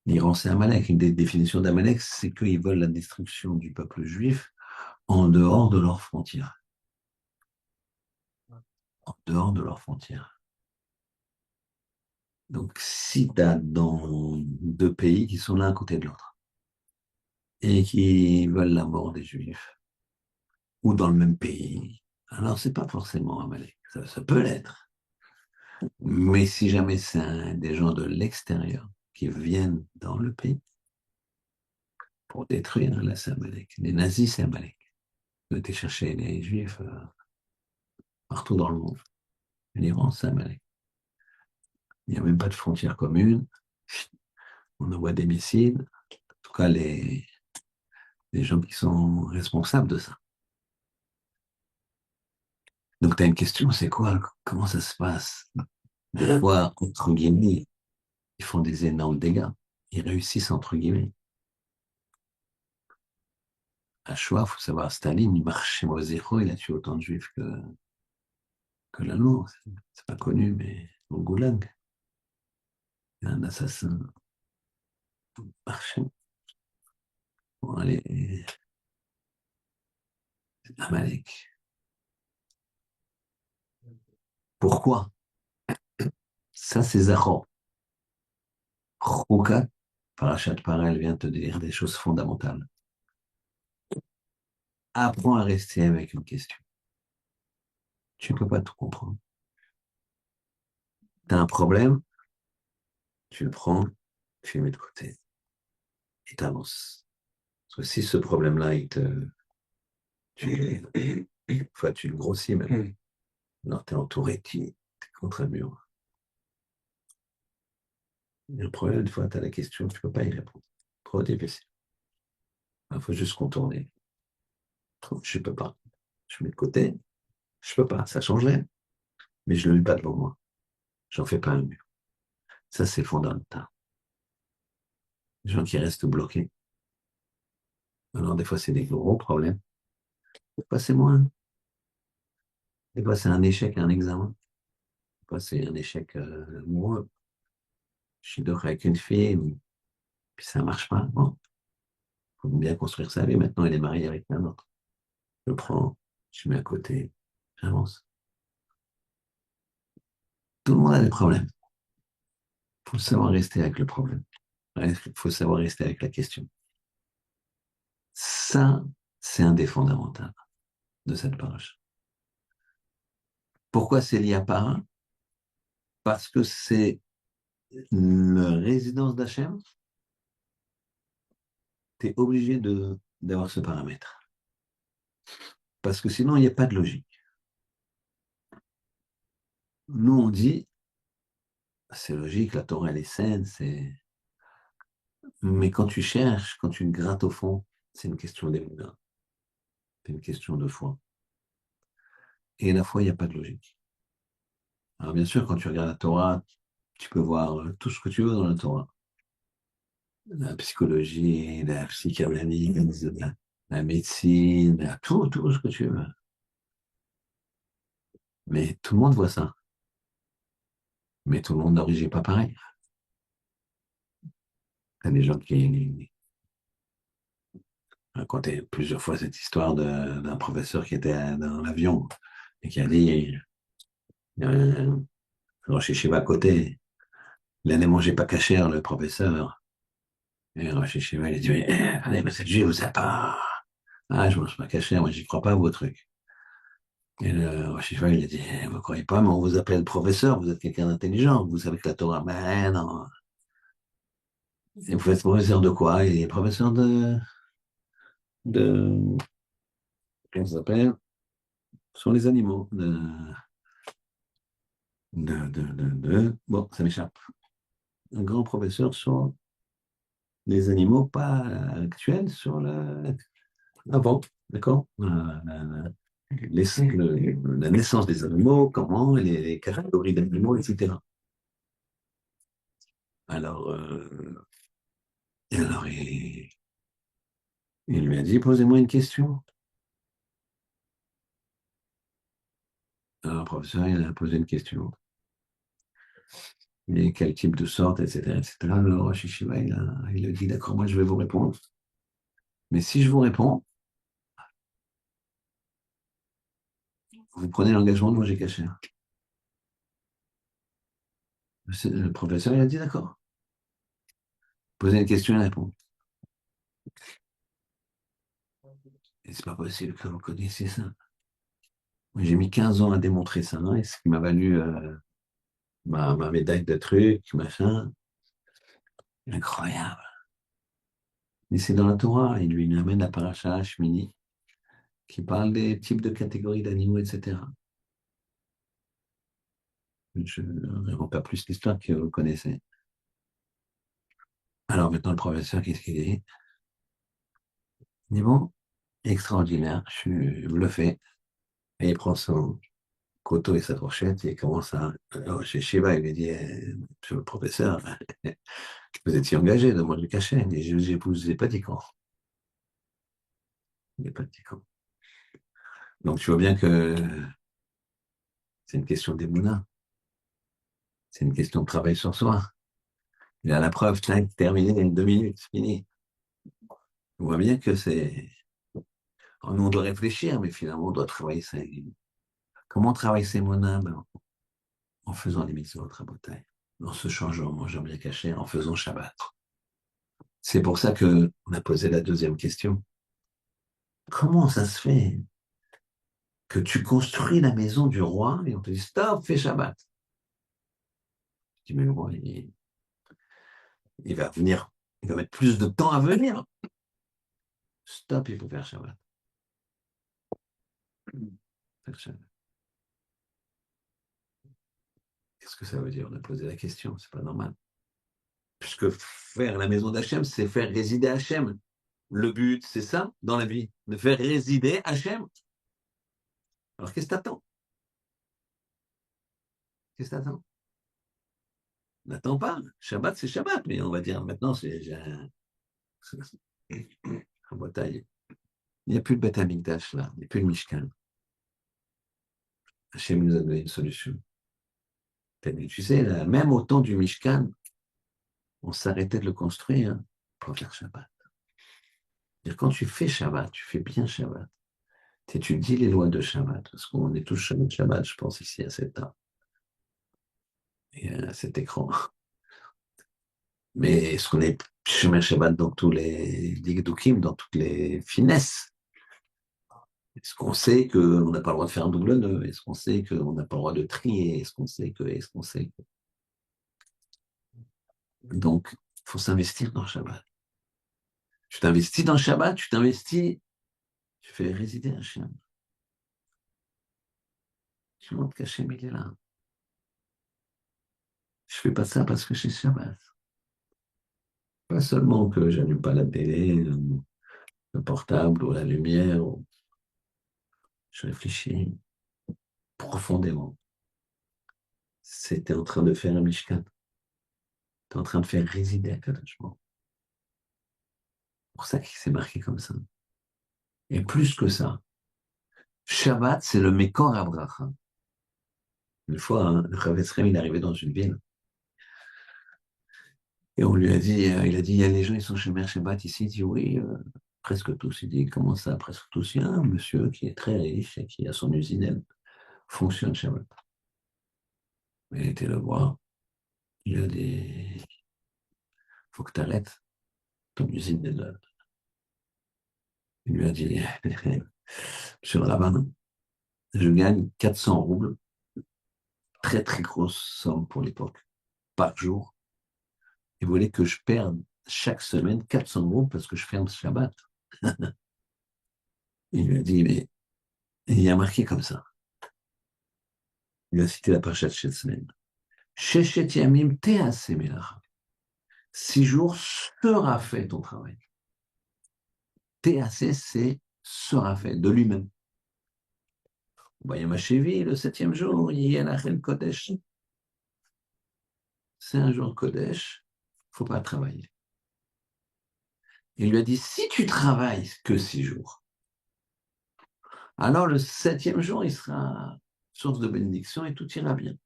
L'Iran, c'est Amalek. Une des définitions d'Amalek, c'est qu'ils veulent la destruction du peuple juif en dehors de leurs frontières. En dehors de leurs frontières. Donc, si tu as dans 2 pays qui sont l'un à côté de l'autre, et qui veulent la mort des Juifs, ou dans le même pays, alors c'est pas forcément Amalek. Ça peut l'être. Mais si jamais c'est des gens de l'extérieur qui viennent dans le pays pour détruire, là c'est Amalek. Les nazis, c'est Amalek. Ils ont été chercher les Juifs partout dans le monde. L'Iran, c'est Amalek. Il n'y a même pas de frontière commune. On envoie des missiles. En tout cas, les gens qui sont responsables de ça. Donc, tu as une question, c'est quoi? Comment ça se passe? Des fois, entre guillemets, ils font des énormes dégâts. Ils réussissent, entre guillemets. À Shoah, il faut savoir, Staline, il marchait au zéro, il a tué autant de juifs que l'allemand. C'est pas connu, mais au Goulag, il y a un assassin marché. Bon, allez, Amalek. Pourquoi? Ça, c'est Zachor. Choukat, Parashat Parel vient te dire des choses fondamentales. Apprends à rester avec une question. Tu ne peux pas tout comprendre. Tu as un problème, tu le prends, tu le mets de côté et tu avances. Parce que si ce problème-là, tu le grossis même. Alors, tu es entouré, tu es contre un mur. Et le problème, une fois, tu as la question, tu ne peux pas y répondre. Trop difficile. Il faut juste contourner. Je ne peux pas. Je mets de côté. Je ne peux pas. Ça changerait. Mais je ne le mets pas devant moi. J'en fais pas un mur. Ça, c'est fondamental. Les gens qui restent bloqués. Alors, des fois, c'est des gros problèmes. Des fois, c'est moins. Des fois, c'est un échec à un examen. Des fois, c'est un échec amoureux. Je suis d'accord avec une fille, puis ça ne marche pas. Bon, il faut bien construire sa vie. Maintenant, elle est mariée avec un autre. Je prends, je mets à côté, j'avance. Tout le monde a des problèmes. Il faut savoir rester avec le problème. Il faut savoir rester avec la question. Ça, c'est un des fondamentaux de cette page. Pourquoi c'est lié à para? Parce que c'est une résidence d'Hachem. Tu es obligé d'avoir ce paramètre. Parce que sinon, il n'y a pas de logique. Nous, on dit, c'est logique, la Torah, elle est saine, c'est... Mais quand tu cherches, quand tu grattes au fond, c'est une question d'émouna, c'est une question de foi. Et la foi, il n'y a pas de logique. Alors bien sûr, quand tu regardes la Torah, tu peux voir tout ce que tu veux dans la Torah. La psychologie, la psychanalyse, la médecine, tout ce que tu veux. Mais tout le monde voit ça. Mais tout le monde n'origine pas pareil. Il y a des gens qui racontaient plusieurs fois cette histoire d'un professeur qui était dans l'avion et qui a dit, il y a un Rosh Yeshiva à côté, il allait manger pas cachère, le professeur. Et le Rosh Yeshiva, il a dit, mais allez, mais cette juive, vous savez pas. Ah, je mange pas cachère, moi, j'y crois pas à vos trucs. Et le Rosh Yeshiva, il a dit, vous croyez pas, mais on vous appelle professeur, vous êtes quelqu'un d'intelligent, vous savez que la Torah, mais non. Et vous faites professeur de quoi? Il est professeur de, comment ça s'appelle? Sur les animaux. Bon, ça m'échappe. Un grand professeur sur les animaux, pas actuels, sur avant, d'accord? La naissance des animaux, comment, les catégories d'animaux, etc. Alors, alors il lui a dit, posez-moi une question. Alors, le professeur, il a posé une question. Et quel type de sorte, etc., etc. Alors, Shishiva, il a dit, d'accord, moi, je vais vous répondre. Mais si je vous réponds, vous prenez l'engagement de manger caché. Le professeur, il a dit, d'accord. Posez une question et répondre. Et c'est pas possible que vous connaissiez ça. J'ai mis 15 ans à démontrer ça, hein, et ce qui m'a valu ma médaille de trucs, machin. Incroyable. Mais c'est dans la Torah, il lui amène la paracha Shmini, qui parle des types de catégories d'animaux, etc. Je ne raconte pas plus l'histoire que vous connaissez. Alors maintenant, le professeur, qu'est-ce qu'il dit? Il dit, bon, extraordinaire, je suis bluffé. Et il prend son couteau et sa fourchette et il commence à... Alors, chez Shiva, il lui dit, monsieur le professeur, vous étiez engagé, de moi le cachet. Il dit, j'épouse les Paticans. Les Paticans. Donc tu vois bien que c'est une question d'émouna. C'est une question de travail sur soi. Il a la preuve, tac, terminé, 2 minutes, fini. On voit bien que c'est... Nous, on doit réfléchir, mais finalement, on doit travailler ça. Comment on travaille ses monas? Ben, en faisant les mitzvot à bataille, en se changeant, en mangeant bien caché, en faisant Shabbat. C'est pour ça que on a posé la deuxième question. Comment ça se fait que tu construis la maison du roi et on te dit stop, fais Shabbat? Je dis mais le roi, il va venir, il va mettre plus de temps à venir. Stop, il faut faire Shabbat. Faire Shabbat. Qu'est-ce que ça veut dire? On a posé la question, c'est pas normal. Puisque faire la maison d'Hachem, c'est faire résider Hachem. Le but, c'est ça dans la vie, de faire résider Hachem. Alors qu'est-ce que t'attends? Qu'est-ce que t'attends? N'attends pas. Shabbat, c'est Shabbat, mais on va dire maintenant, c'est en Bretagne. Il n'y a plus de Beth Amikdash là, il n'y a plus de Mishkan. Hachem nous a donné une solution. Tu sais, là, même au temps du Mishkan, on s'arrêtait de le construire pour faire Shabbat. Quand tu fais Shabbat, tu fais bien Shabbat. Tu dis les lois de Shabbat, parce qu'on est tous Shabbat, je pense, ici à cette table et à cet écran. Mais est-ce qu'on est Shomer Shabbat dans tous les Digdukim, dans toutes les finesses? Est-ce qu'on sait qu'on n'a pas le droit de faire un double nœud? Est-ce qu'on sait qu'on n'a pas le droit de trier? Est-ce qu'on sait que, est-ce qu'on sait que... Donc, il faut s'investir dans Shabbat. Tu t'investis dans Shabbat, tu t'investis, tu fais résider Hachem. Tu montres qu'Hachem, il est là. Je fais pas ça parce que c'est Shabbat. Pas seulement que j'allume pas la télé, le portable ou la lumière. Je réfléchis profondément. C'était en train de faire un Mishkan. Tu es en train de faire résider Akadosh Baruch Hu. C'est pour ça qu'il s'est marqué comme ça. Et plus que ça, Shabbat, c'est le Mekor Abraha. Une fois, le Chavetz Chaim, il est arrivé dans une ville. Et on lui a dit, il a dit, il y a les gens, ils sont chez Mère Shabbat ici. Il dit, oui, presque tous. Il dit, comment ça, presque tous? Il y a un monsieur qui est très riche et qui a son usine, elle fonctionne Shabbat. Il était le voir. Il a dit, faut que tu arrêtes ton usine. Il lui a dit, monsieur le rabbin, je gagne 400 roubles, très très grosse somme pour l'époque, par jour. Et vous voulez que je perde chaque semaine 400 roubles parce que je ferme Shabbat. Il lui a dit, mais il a marqué comme ça. Il a cité la parashat de cette semaine. Sheshet yamim te'aseh melacha. 6 jours sera fait ton travail. Te'aseh, c'est sera fait de lui-même. Bayamachevi, le 7e jour, Yelachel Kodesh. C'est un jour Kodesh, il ne faut pas travailler. Il lui a dit, si tu travailles que 6 jours, alors le 7e jour, il sera source de bénédiction et tout ira bien.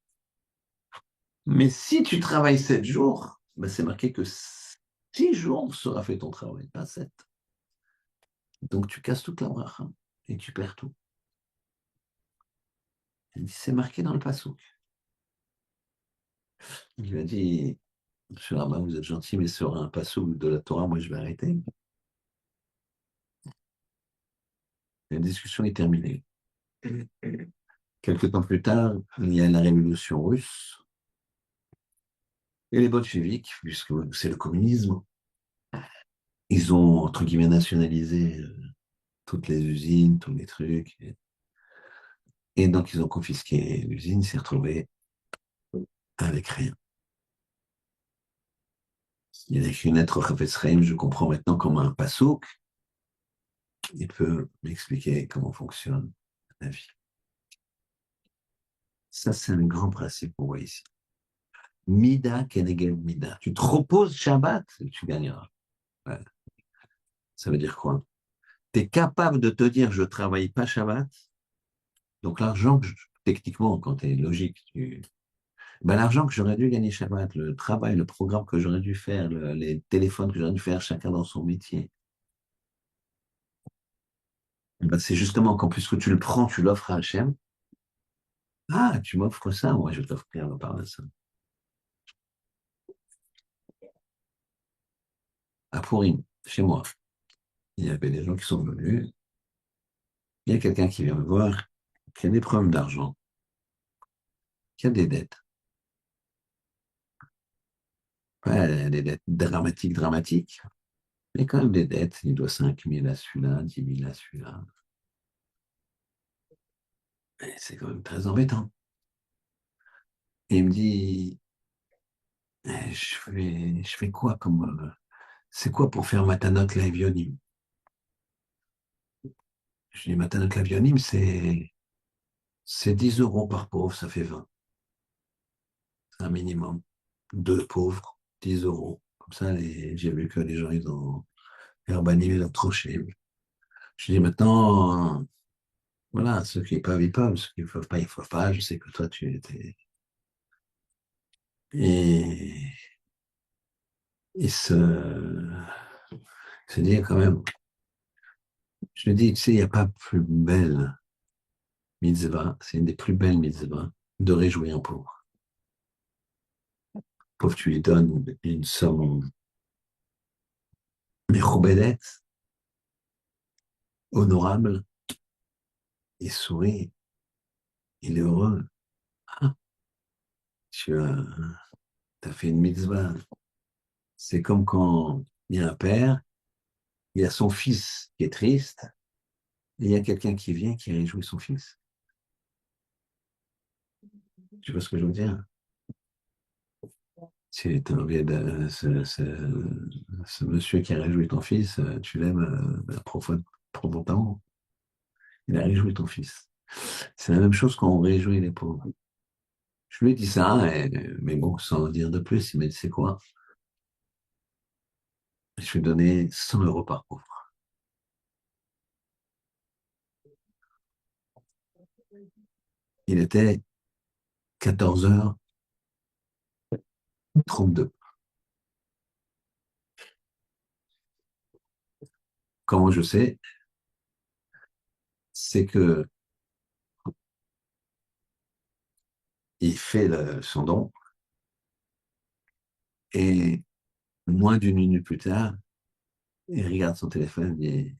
Mais si tu travailles 7 jours, ben c'est marqué que 6 jours sera fait ton travail, pas 7. Donc tu casses toute la bracha et tu perds tout. Il dit, c'est marqué dans le passouk. Il lui a dit, monsieur Rabbin, vous êtes gentil, mais sur un passouk de la Torah, moi je vais arrêter. La discussion est terminée. Quelque temps plus tard, il y a la révolution russe et les bolcheviks, puisque c'est le communisme. Ils ont, entre guillemets, nationalisé toutes les usines, tous les trucs. Et donc, ils ont confisqué l'usine, s'est retrouvé avec rien. Il a écrit une lettre au Chafetz Chaim, je comprends maintenant comme un passouk. Il peut m'expliquer comment fonctionne la vie. Ça, c'est un grand principe qu'on voit ici. Mida keneged mida. Tu te reposes Shabbat, tu gagneras. Ouais. Ça veut dire quoi? Tu es capable de te dire je ne travaille pas Shabbat. Donc l'argent, techniquement, quand tu es logique, ben, l'argent que j'aurais dû gagner Shabbat, le travail, le programme que j'aurais dû faire, les téléphones que j'aurais dû faire, chacun dans son métier, ben, c'est justement qu'en plus que tu le prends, tu l'offres à Hachem. Ah, tu m'offres ça, moi je vais t'offrir par de ça. À Pourim, chez moi, il y avait des gens qui sont venus. Il y a quelqu'un qui vient me voir, qui a des problèmes d'argent, qui a des dettes. Pas des dettes dramatiques, dramatiques, mais quand même des dettes. Il doit 5 000 à celui-là, 10 000 à celui-là. Et c'est quand même très embêtant. Et il me dit, je fais quoi comme, c'est quoi pour faire Matanot Lavionim? Je dis Matanot Lavionim, c'est 10 euros par pauvre, ça fait 20. C'est un minimum. Deux pauvres, 10 euros. Comme ça, j'ai vu que les gens, ils ont urbanisé leur troché. Je dis maintenant, voilà, ceux qui peuvent, ils peuvent. Ceux qui ne peuvent pas, ils ne peuvent pas. Je sais que toi, tu étais. Et, et se dire quand même, je me dis, tu sais, il n'y a pas plus belle mitzvah, c'est une des plus belles mitzvahs de réjouir un pauvre. Pauvre, tu lui donnes une somme méchoubedet, honorable, il sourit, il est heureux. Ah, tu as fait une mitzvah. C'est comme quand il y a un père, il y a son fils qui est triste, et il y a quelqu'un qui vient qui réjouit son fils. Tu vois ce que je veux dire? Si tu as envie de ce monsieur qui a réjoui ton fils, tu l'aimes profondément. Il a réjoui ton fils. C'est la même chose quand on réjouit les pauvres. Je lui ai dit ça, mais bon, sans dire de plus, il m'a dit, c'est quoi? Je lui ai donné 100 euros par pauvre. Il était 14h32. Comment je sais? C'est que il fait son don et moins d'une minute plus tard, il regarde son téléphone et dit,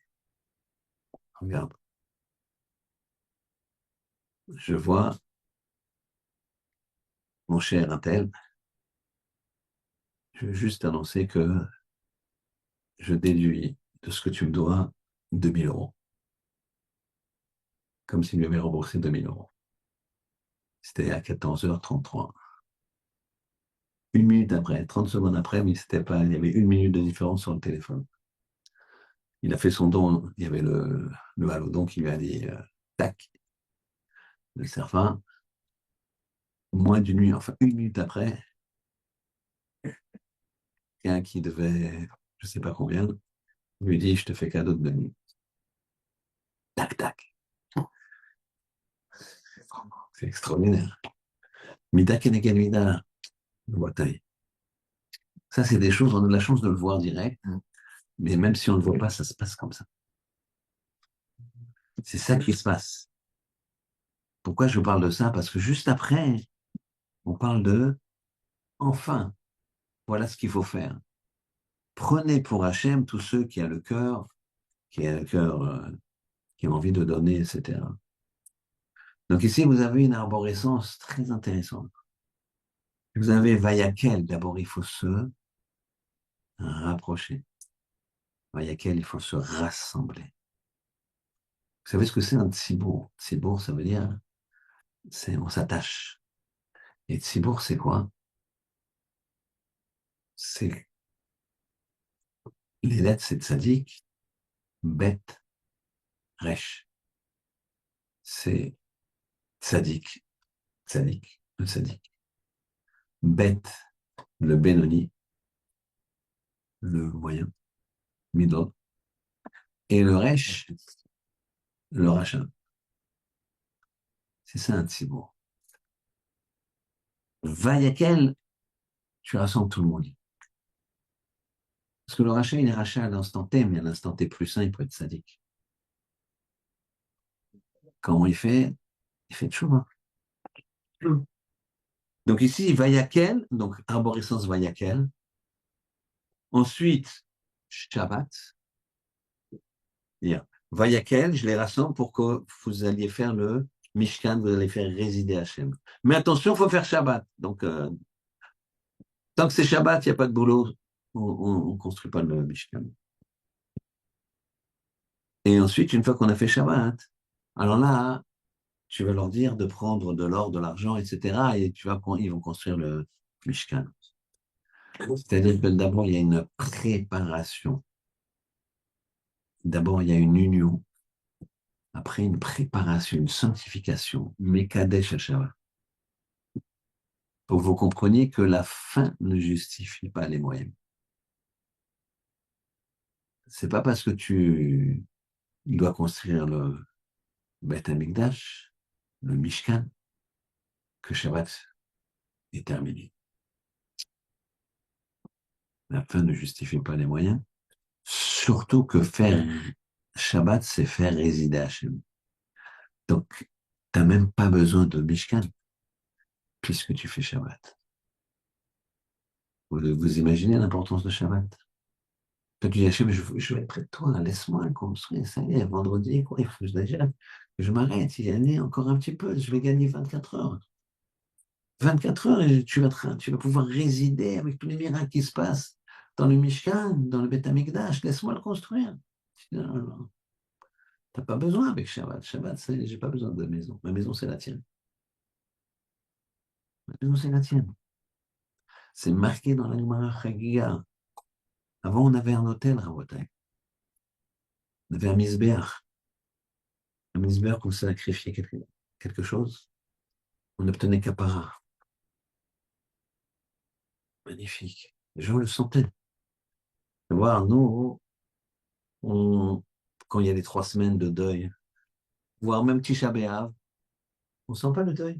regarde, je vois mon cher Intel, je veux juste annoncer que je déduis de ce que tu me dois 2000 euros. Comme s'il lui avait remboursé 2000 euros. C'était à 14h33. Une minute après, 30 secondes après, mais c'était pas, il y avait une minute de différence sur le téléphone. Il a fait son don, il y avait le halodon qui lui a dit tac, le serpent. Moins d'une minute, enfin une minute après, quelqu'un qui devait, je sais pas combien, lui dit je te fais cadeau de 2 minutes. Tac, tac. C'est extraordinaire. Mida Kenegan Mida, bataille. Ça, c'est des choses, on a de la chance de le voir direct, mais même si on ne le voit pas, ça se passe comme ça. C'est ça qui se passe. Pourquoi je vous parle de ça? Parce que juste après, on parle de enfin, voilà ce qu'il faut faire. Prenez pour Hachem tous ceux qui ont le cœur, qui a le cœur, qui ont envie de donner, etc. Donc ici, vous avez une arborescence très intéressante. Vous avez Vayakel, d'abord il faut se rapprocher. Vayakel, il faut se rassembler. Vous savez ce que c'est un tsibour? Tsibour, ça veut dire, on s'attache. Et tsibour, c'est quoi? C'est, les lettres, c'est tzadik, bet, resh. C'est tzadik, tzadik, le tzadik. Bet, le Benoni, le moyen, middle. Et le resh, le rachat. C'est ça un tsibour. Vayakel, tu rassembles tout le monde. Parce que le rachat, il est rachat à l'instant T, mais à l'instant T plus 1, il peut être sadique. Comment il fait? Il fait de choix. Donc ici, Vayakel, donc arborescence Vayakel. Ensuite, Shabbat. Vayakel, je les rassemble pour que vous alliez faire le Mishkan, vous allez faire résider Hachem. Mais attention, il faut faire Shabbat. Donc, tant que c'est Shabbat, il n'y a pas de boulot, on ne construit pas le Mishkan. Et ensuite, une fois qu'on a fait Shabbat, alors là, tu vas leur dire de prendre de l'or, de l'argent, etc. Et ils vont construire le Mishkan. C'est-à-dire que d'abord, il y a une préparation. D'abord, il y a une union. Après, une préparation, une sanctification. Mekadesh Hashava. Pour que vous compreniez que la fin ne justifie pas les moyens. C'est pas parce que tu dois construire le Beth Amikdash, le Mishkan, que Shabbat est terminé. La fin ne justifie pas les moyens. Surtout que faire Shabbat, c'est faire résider Hachem. Donc, tu n'as même pas besoin de Mishkan, puisque tu fais Shabbat. Vous imaginez l'importance de Shabbat? Toi, tu dis Hachem, je vais être près de toi, laisse-moi construire, ça y est, vendredi, quoi, il faut déjà que je m'arrête, il y a encore un petit peu, je vais gagner 24 heures. 24 heures, et tu vas pouvoir résider avec tous les miracles qui se passent dans le Mishkan, dans le Beth Amikdash, laisse-moi le construire. Non, non, non. T'as pas besoin avec Shabbat. Shabbat, j'ai pas besoin de maison. Ma maison, c'est la tienne. Ma maison, c'est la tienne. C'est marqué dans la Gemara Chagiga. Avant, on avait un hôtel, Rabotai. On avait un misbéach. Un misbéach, on sacrifiait quelque chose. On obtenait capara. Magnifique. Les gens le sentaient. Voir, nous, quand il y a les 3 semaines de deuil, voire même Tisha B'Av, on sent pas le deuil.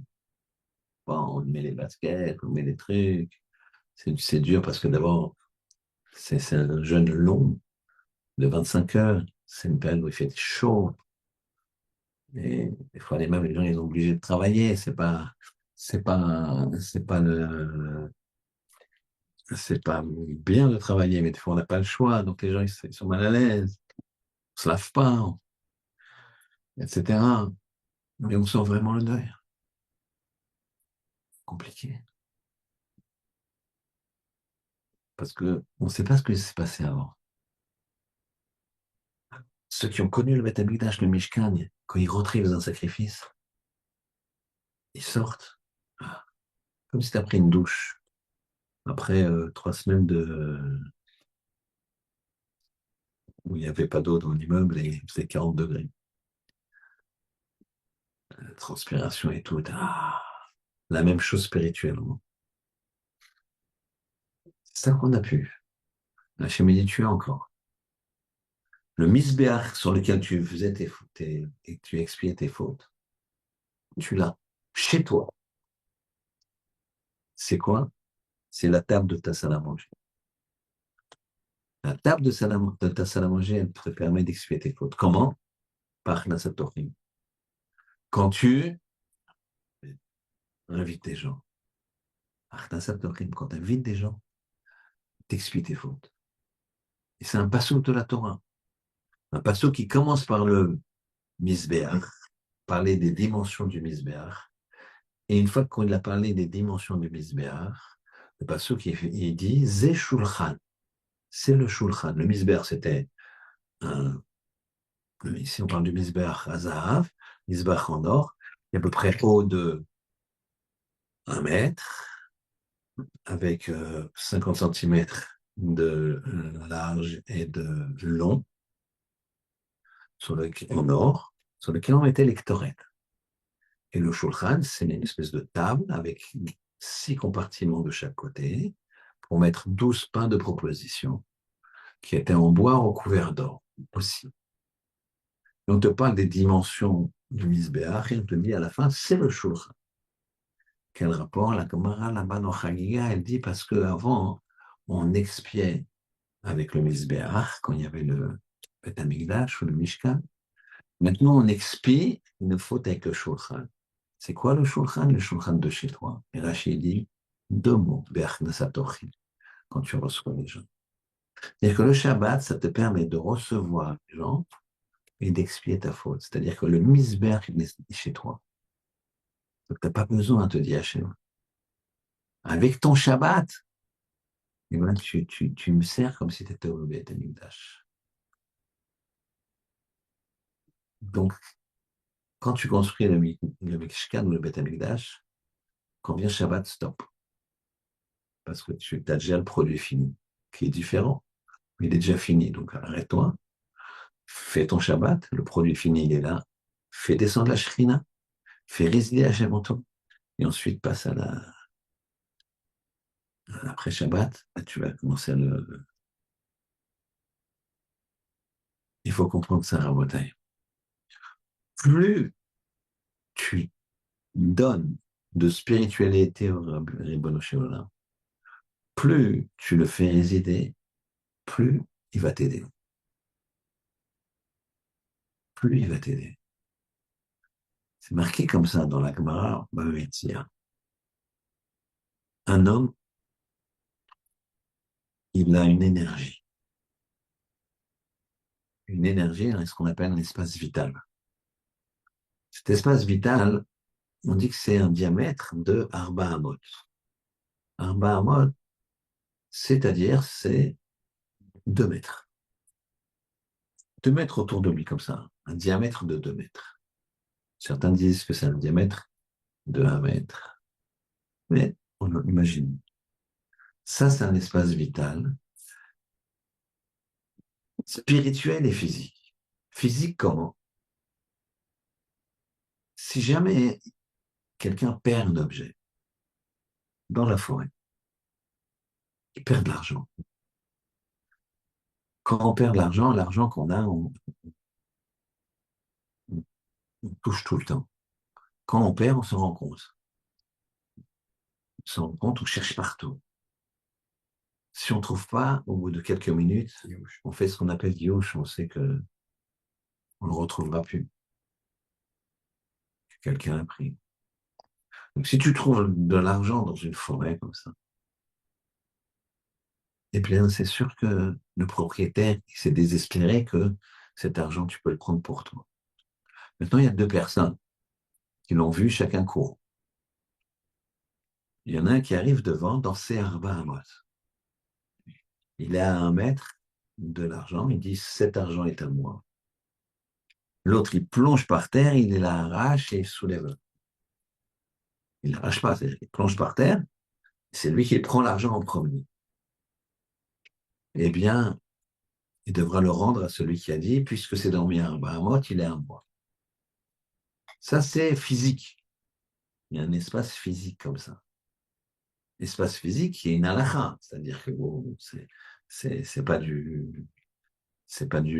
Bon, on met les baskets, on met les trucs. C'est dur parce que d'abord, c'est un jeûne long de 25 heures. C'est une période où il fait chaud. Et des fois, les gens, ils sont obligés de travailler. C'est pas bien de travailler, mais des fois, on n'a pas le choix. Donc, les gens, ils sont mal à l'aise. On se lave pas, etc. Mais on sent vraiment le deuil. Compliqué. Parce que on ne sait pas ce qui s'est passé avant. Ceux qui ont connu le Beth Amikdash, le Mishkan, quand ils rentraient dans un sacrifice, ils sortent comme si tu as pris une douche. Après 3 semaines où il n'y avait pas d'eau dans l'immeuble et il faisait 40 degrés. La transpiration et tout. La même chose spirituellement. C'est ça qu'on a pu. La cheminée, tu as encore. Le misbéach sur lequel tu faisais tes fautes et tu expiais tes fautes, tu l'as chez toi. C'est quoi? C'est la table de ta salle à manger. La table de ta salle à manger, elle te permet d'expier tes fautes. Comment? Par la Torim. Quand tu invites des gens. Par la Torim, quand tu invites des gens, t'expies tes fautes. Et c'est un passouk de la Torah. Un passouk qui commence par le Misbéach, parler des dimensions du Misbéach. Et une fois qu'on a parlé des dimensions du Misbéach, le pasuk il dit Zé Shulchan, c'est le Shulchan. Le Misbéach, c'était ici on parle du Misbéach à Zahav, Misbéach en or, il est à peu près haut de 1 mètre, avec 50 centimètres de large et de long, en or, sur lequel on mettait les Ktoret. Et le Shulchan, c'est une espèce de table avec 6 compartiments de chaque côté pour mettre 12 pains de proposition qui étaient en bois recouvert d'or aussi. Et on te parle des dimensions du Misbéach et on te dit à la fin, c'est le Shulchan. Quel rapport? La Gemara, là-bas dans Chagiga, elle dit parce qu'avant, on expiait avec le Misbéach, quand il y avait le Beth Amikdash ou le Mishkan. Maintenant, on expie une faute avec le Shulchan. C'est quoi le Shulchan? Le Shulchan de chez toi. Et Rachid dit 2 mots, Be'achnasatochi, quand tu reçois les gens. C'est-à-dire que le Shabbat, ça te permet de recevoir les gens et d'expier ta faute. C'est-à-dire que le Misbéach, il est chez toi. Donc, tu n'as pas besoin de te dire Hachem. Avec ton Shabbat, et ben, tu me sers comme si tu étais au Beth Amikdash. Donc, quand tu construis le Mishkan ou le Beth Amikdash, quand vient Shabbat, stop. Parce que tu as déjà le produit fini, qui est différent. Il est déjà fini, donc arrête-toi. Fais ton Shabbat, le produit fini, il est là. Fais descendre la Shrina, fais résider Hachem en toi. Et ensuite, passe après Shabbat, tu vas commencer à le. Il faut comprendre ça, Rabotai. Plus tu donnes de spiritualité au Ribono Shel Olam, plus tu le fais résider, plus il va t'aider. Plus il va t'aider. C'est marqué comme ça dans la Gemara, un homme, il a une énergie. Une énergie, ce qu'on appelle un espace vital. Cet espace vital, on dit que c'est un diamètre de Arba Amot. Arba Amot, c'est-à-dire c'est 2 mètres. 2 mètres autour de lui, comme ça. Un diamètre de 2 mètres. Certains disent que c'est un diamètre de 1 mètre. Mais on imagine. Ça, c'est un espace vital, spirituel et physique. Physique comment? Si jamais quelqu'un perd un objet dans la forêt, il perd de l'argent. Quand on perd de l'argent, l'argent qu'on a, on touche tout le temps. Quand on perd, on se rend compte. On se rend compte, on cherche partout. Si on ne trouve pas, au bout de quelques minutes, on fait ce qu'on appelle Yush, on sait que on ne le retrouvera plus. Que quelqu'un a pris. Donc si tu trouves de l'argent dans une forêt comme ça, eh bien c'est sûr que le propriétaire s'est désespéré que cet argent, tu peux le prendre pour toi. Maintenant, il y a 2 personnes qui l'ont vu, chacun court. Il y en a un qui arrive devant dans ses Arba Amot. Il est à 1 mètre de l'argent, il dit cet argent est à moi. L'autre, il plonge par terre, il l'arrache et il soulève. Il l'arrache pas, c'est-à-dire qu'il plonge par terre, c'est lui qui prend l'argent en premier. Eh bien, il devra le rendre à celui qui a dit, puisque c'est dans mes Arba Amot, il est à moi. Ça, c'est physique. Il y a un espace physique comme ça. Espace physique qui est une halakha, c'est-à-dire que bon, c'est pas du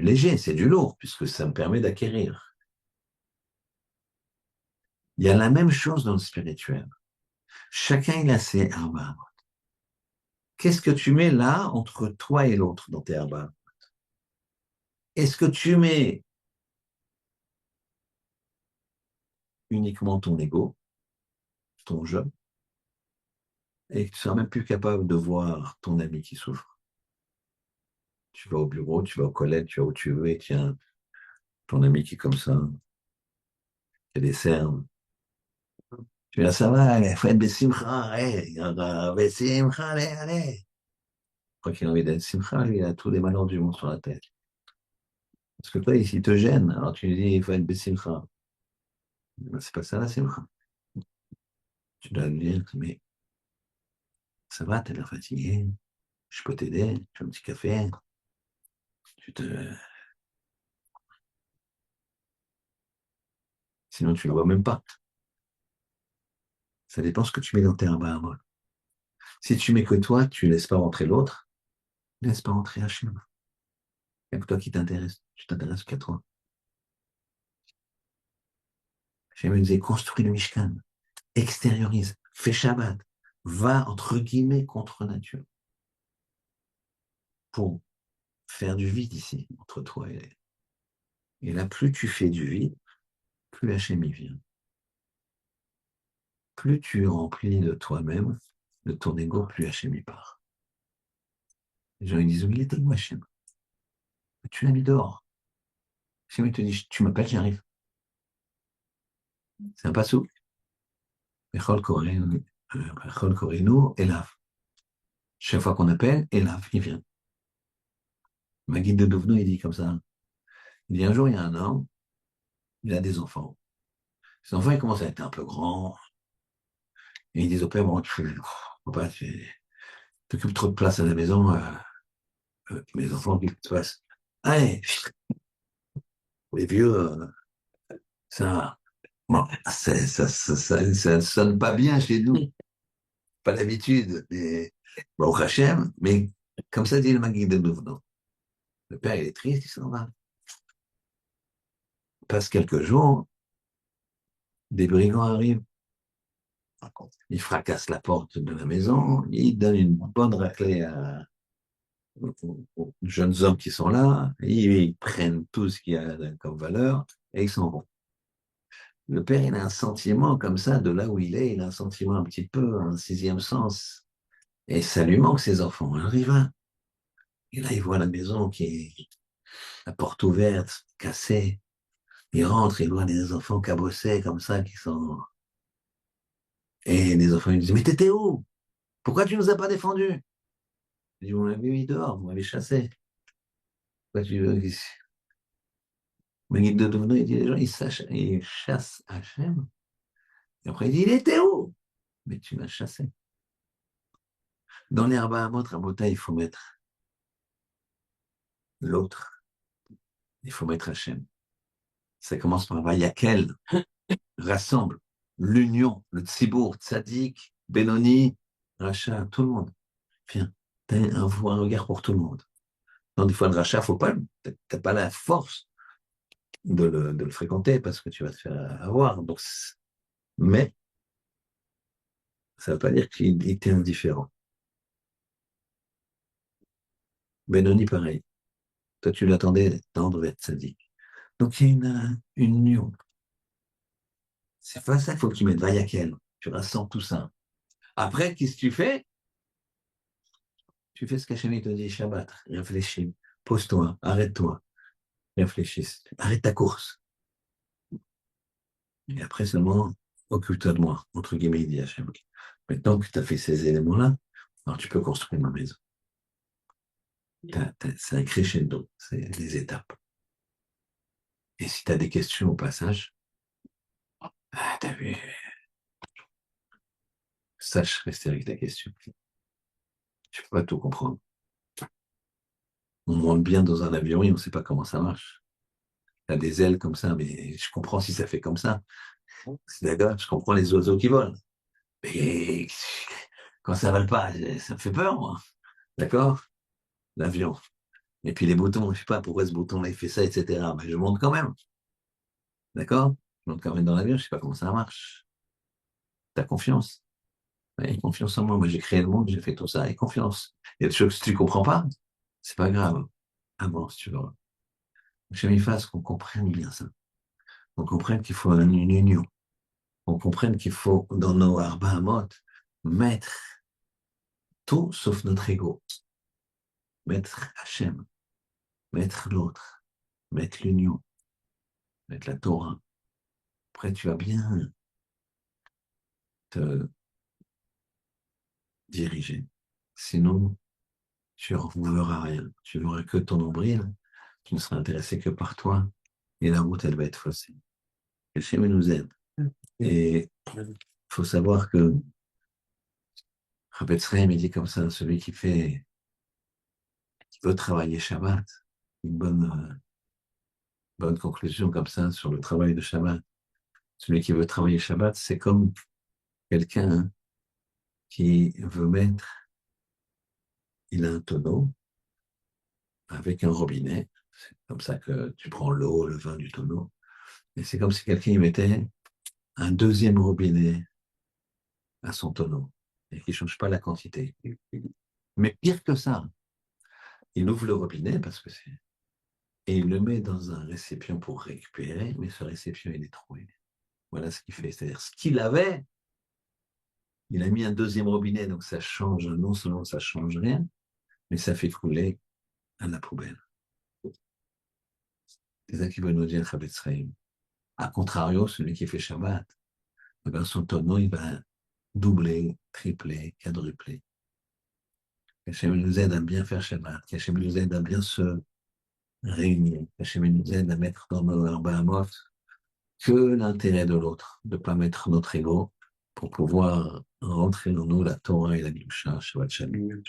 léger, c'est du lourd, puisque ça me permet d'acquérir. Il y a la même chose dans le spirituel. Chacun il a ses Arba. Qu'est-ce que tu mets là entre toi et l'autre dans tes Arba? Est-ce que tu mets uniquement ton ego, ton jeu, et que tu seras même plus capable de voir ton ami qui souffre? Tu vas au bureau, tu vas au collège, tu vas où tu veux, et tiens, ton ami qui est comme ça, il y a des cernes. Tu dis, ça va, il faut être Bessimcha, allez, Bessimcha, allez, allez. Je crois qu'il a envie d'être Simcha, lui, il a tous les malheurs du monde sur la tête. Parce que toi, ici, il te gêne, alors tu lui dis, il faut être Bessimcha. Ben, c'est pas ça la Simcha. Tu dois lui dire, mais ça va, t'as l'air fatigué, je peux t'aider, tu veux un petit café, tu te... Sinon, tu ne le vois même pas. Ça dépend ce que tu mets dans tes rabats. Si tu mets que toi, tu ne laisses pas rentrer l'autre, laisse pas rentrer Hachem. Il n'y a que toi qui t'intéresse. Tu t'intéresses qu'à toi. Hachem me disait, construis le Mishkan, extériorise, fais Shabbat, va, entre guillemets, contre nature, pour faire du vide ici, entre toi et elle. Et là, plus tu fais du vide, plus Hachem y vient. Plus tu remplis de toi-même, de ton ego, plus Hachem y part. Les gens ils disent, il était où Hachem? Tu l'as mis dehors. Hachem il te dit, tu m'appelles, j'arrive. C'est un passo. Echol Korenu, Elav. Chaque fois qu'on appelle, Elav, il vient. Ma guide de Dovno, il dit comme ça. Il dit un jour, il y a un homme, il a des enfants. Ses enfants, ils commencent à être un peu grands. Et ils disent au père, bon, papa, tu t'occupes trop de place à la maison, mes enfants, qu'est-ce qui se passe? Allez, les vieux, ça, bon, ça sonne pas bien chez nous. Pas l'habitude, mais bon, au Hachem, mais comme ça dit le Maguide de Dovno. Le père, il est triste, il s'en va. Passe quelques jours, des brigands arrivent. Ils fracassent la porte de la maison, ils donnent une bonne raclée aux jeunes hommes qui sont là, ils prennent tout ce qu'il y a comme valeur et ils s'en vont. Le père, il a un sentiment comme ça, de là où il est, il a un sentiment un petit peu, un sixième sens. Et ça lui manque, ses enfants. Alors il va. Et là, il voit la maison qui est, la porte ouverte, cassée. Il rentre, il voit des enfants cabossés comme ça qui sont. Et les enfants lui disent, mais t'étais où? Pourquoi tu nous as pas défendus? Il dit, vous m'avez mis dehors, vous m'avez chassé. Pourquoi tu veux Mais guide de Dovno, il dit, les gens, ils chassent Hachem. Et après, il dit, il était où? Mais tu m'as chassé. Dans l'herbe à Rabota, il faut mettre l'autre. Il faut mettre Hachem. Ça commence par Vayakel, rassemble l'union, le Tzibour, Tzadik, Benoni, Racha, tout le monde. Viens, t'as un regard pour tout le monde. Non, des fois, le rachat, faut pas, t'as pas la force de le fréquenter parce que tu vas te faire avoir. Donc, mais ça ne veut pas dire qu'il était indifférent. Benoni, pareil. Toi, tu l'attendais tendre vers Tzadik. Donc, il y a une union. C'est pas ça qu'il faut que tu mettes Vayakel. Tu rassembles tout ça. Après, qu'est-ce que tu fais? Tu fais ce qu'Hachem te dit, Shabbat. Réfléchis. Pose-toi. Arrête-toi. Réfléchis. Arrête ta course. Et après seulement, occupe-toi de moi, entre guillemets, il dit Hachem. Maintenant que tu as fait ces éléments-là, alors tu peux construire ma maison. C'est un crescendo, c'est des étapes. Et si tu as des questions au passage, t'as vu, sache rester avec ta question. Tu peux pas tout comprendre. On monte bien dans un avion et on ne sait pas comment ça marche. Tu as des ailes comme ça, mais je comprends si ça fait comme ça. C'est d'accord, je comprends les oiseaux qui volent. Mais quand ça ne vole pas, ça me fait peur, moi. D'accord? L'avion. Et puis les boutons, je sais pas pourquoi ce bouton-là il fait ça, etc. Mais je monte quand même. D'accord? Je monte quand même dans l'avion, je sais pas comment ça marche. T'as confiance. Ouais, confiance en moi. Moi, j'ai créé le monde, j'ai fait tout ça, et confiance. Il y a des choses que tu comprends pas, c'est pas grave. Avance, tu vois. Je m'y fasse qu'on comprenne bien ça. Qu'on comprenne qu'il faut une union. Qu'on comprenne qu'il faut, dans nos Arba Hamot, mettre tout sauf notre ego. Mettre Hachem. Mettre l'autre. Mettre l'union. Mettre la Torah. après tu vas bien te diriger. Sinon, tu ne verras rien. Tu ne verras que ton nombril. Tu ne seras intéressé que par toi. Et la route, elle va être faussée. Le schéma nous aide. Et il faut savoir que Rabbi Tzraïm, il dit comme ça, celui qui veut travailler Shabbat, une bonne conclusion comme ça sur le travail de Shabbat. Celui qui veut travailler Shabbat, c'est comme quelqu'un qui veut il a un tonneau avec un robinet. C'est comme ça que tu prends l'eau, le vin du tonneau. Et c'est comme si quelqu'un y mettait un deuxième robinet à son tonneau et qui ne change pas la quantité. Mais pire que ça, il ouvre le robinet et il le met dans un récipient pour récupérer, mais ce récipient, il est troué. Voilà ce qu'il fait. C'est-à-dire, ce qu'il avait, il a mis un deuxième robinet, donc ça change, non seulement ça change rien, mais ça fait couler à la poubelle. C'est ça qui veut nous dire Chavetz Chaim. A contrario, celui qui fait Shabbat, eh ben, son tonneau, il va doubler, tripler, quadrupler. Qu'Hachem nous aide à bien faire Shabbat, qu'Hachem nous aide à bien se réunir, qu'Hachem nous aide à mettre dans nos Arbaamot que l'intérêt de l'autre, de ne pas mettre notre ego pour pouvoir rentrer dans nous la Torah et la Gdusha, Shabbat Shalom.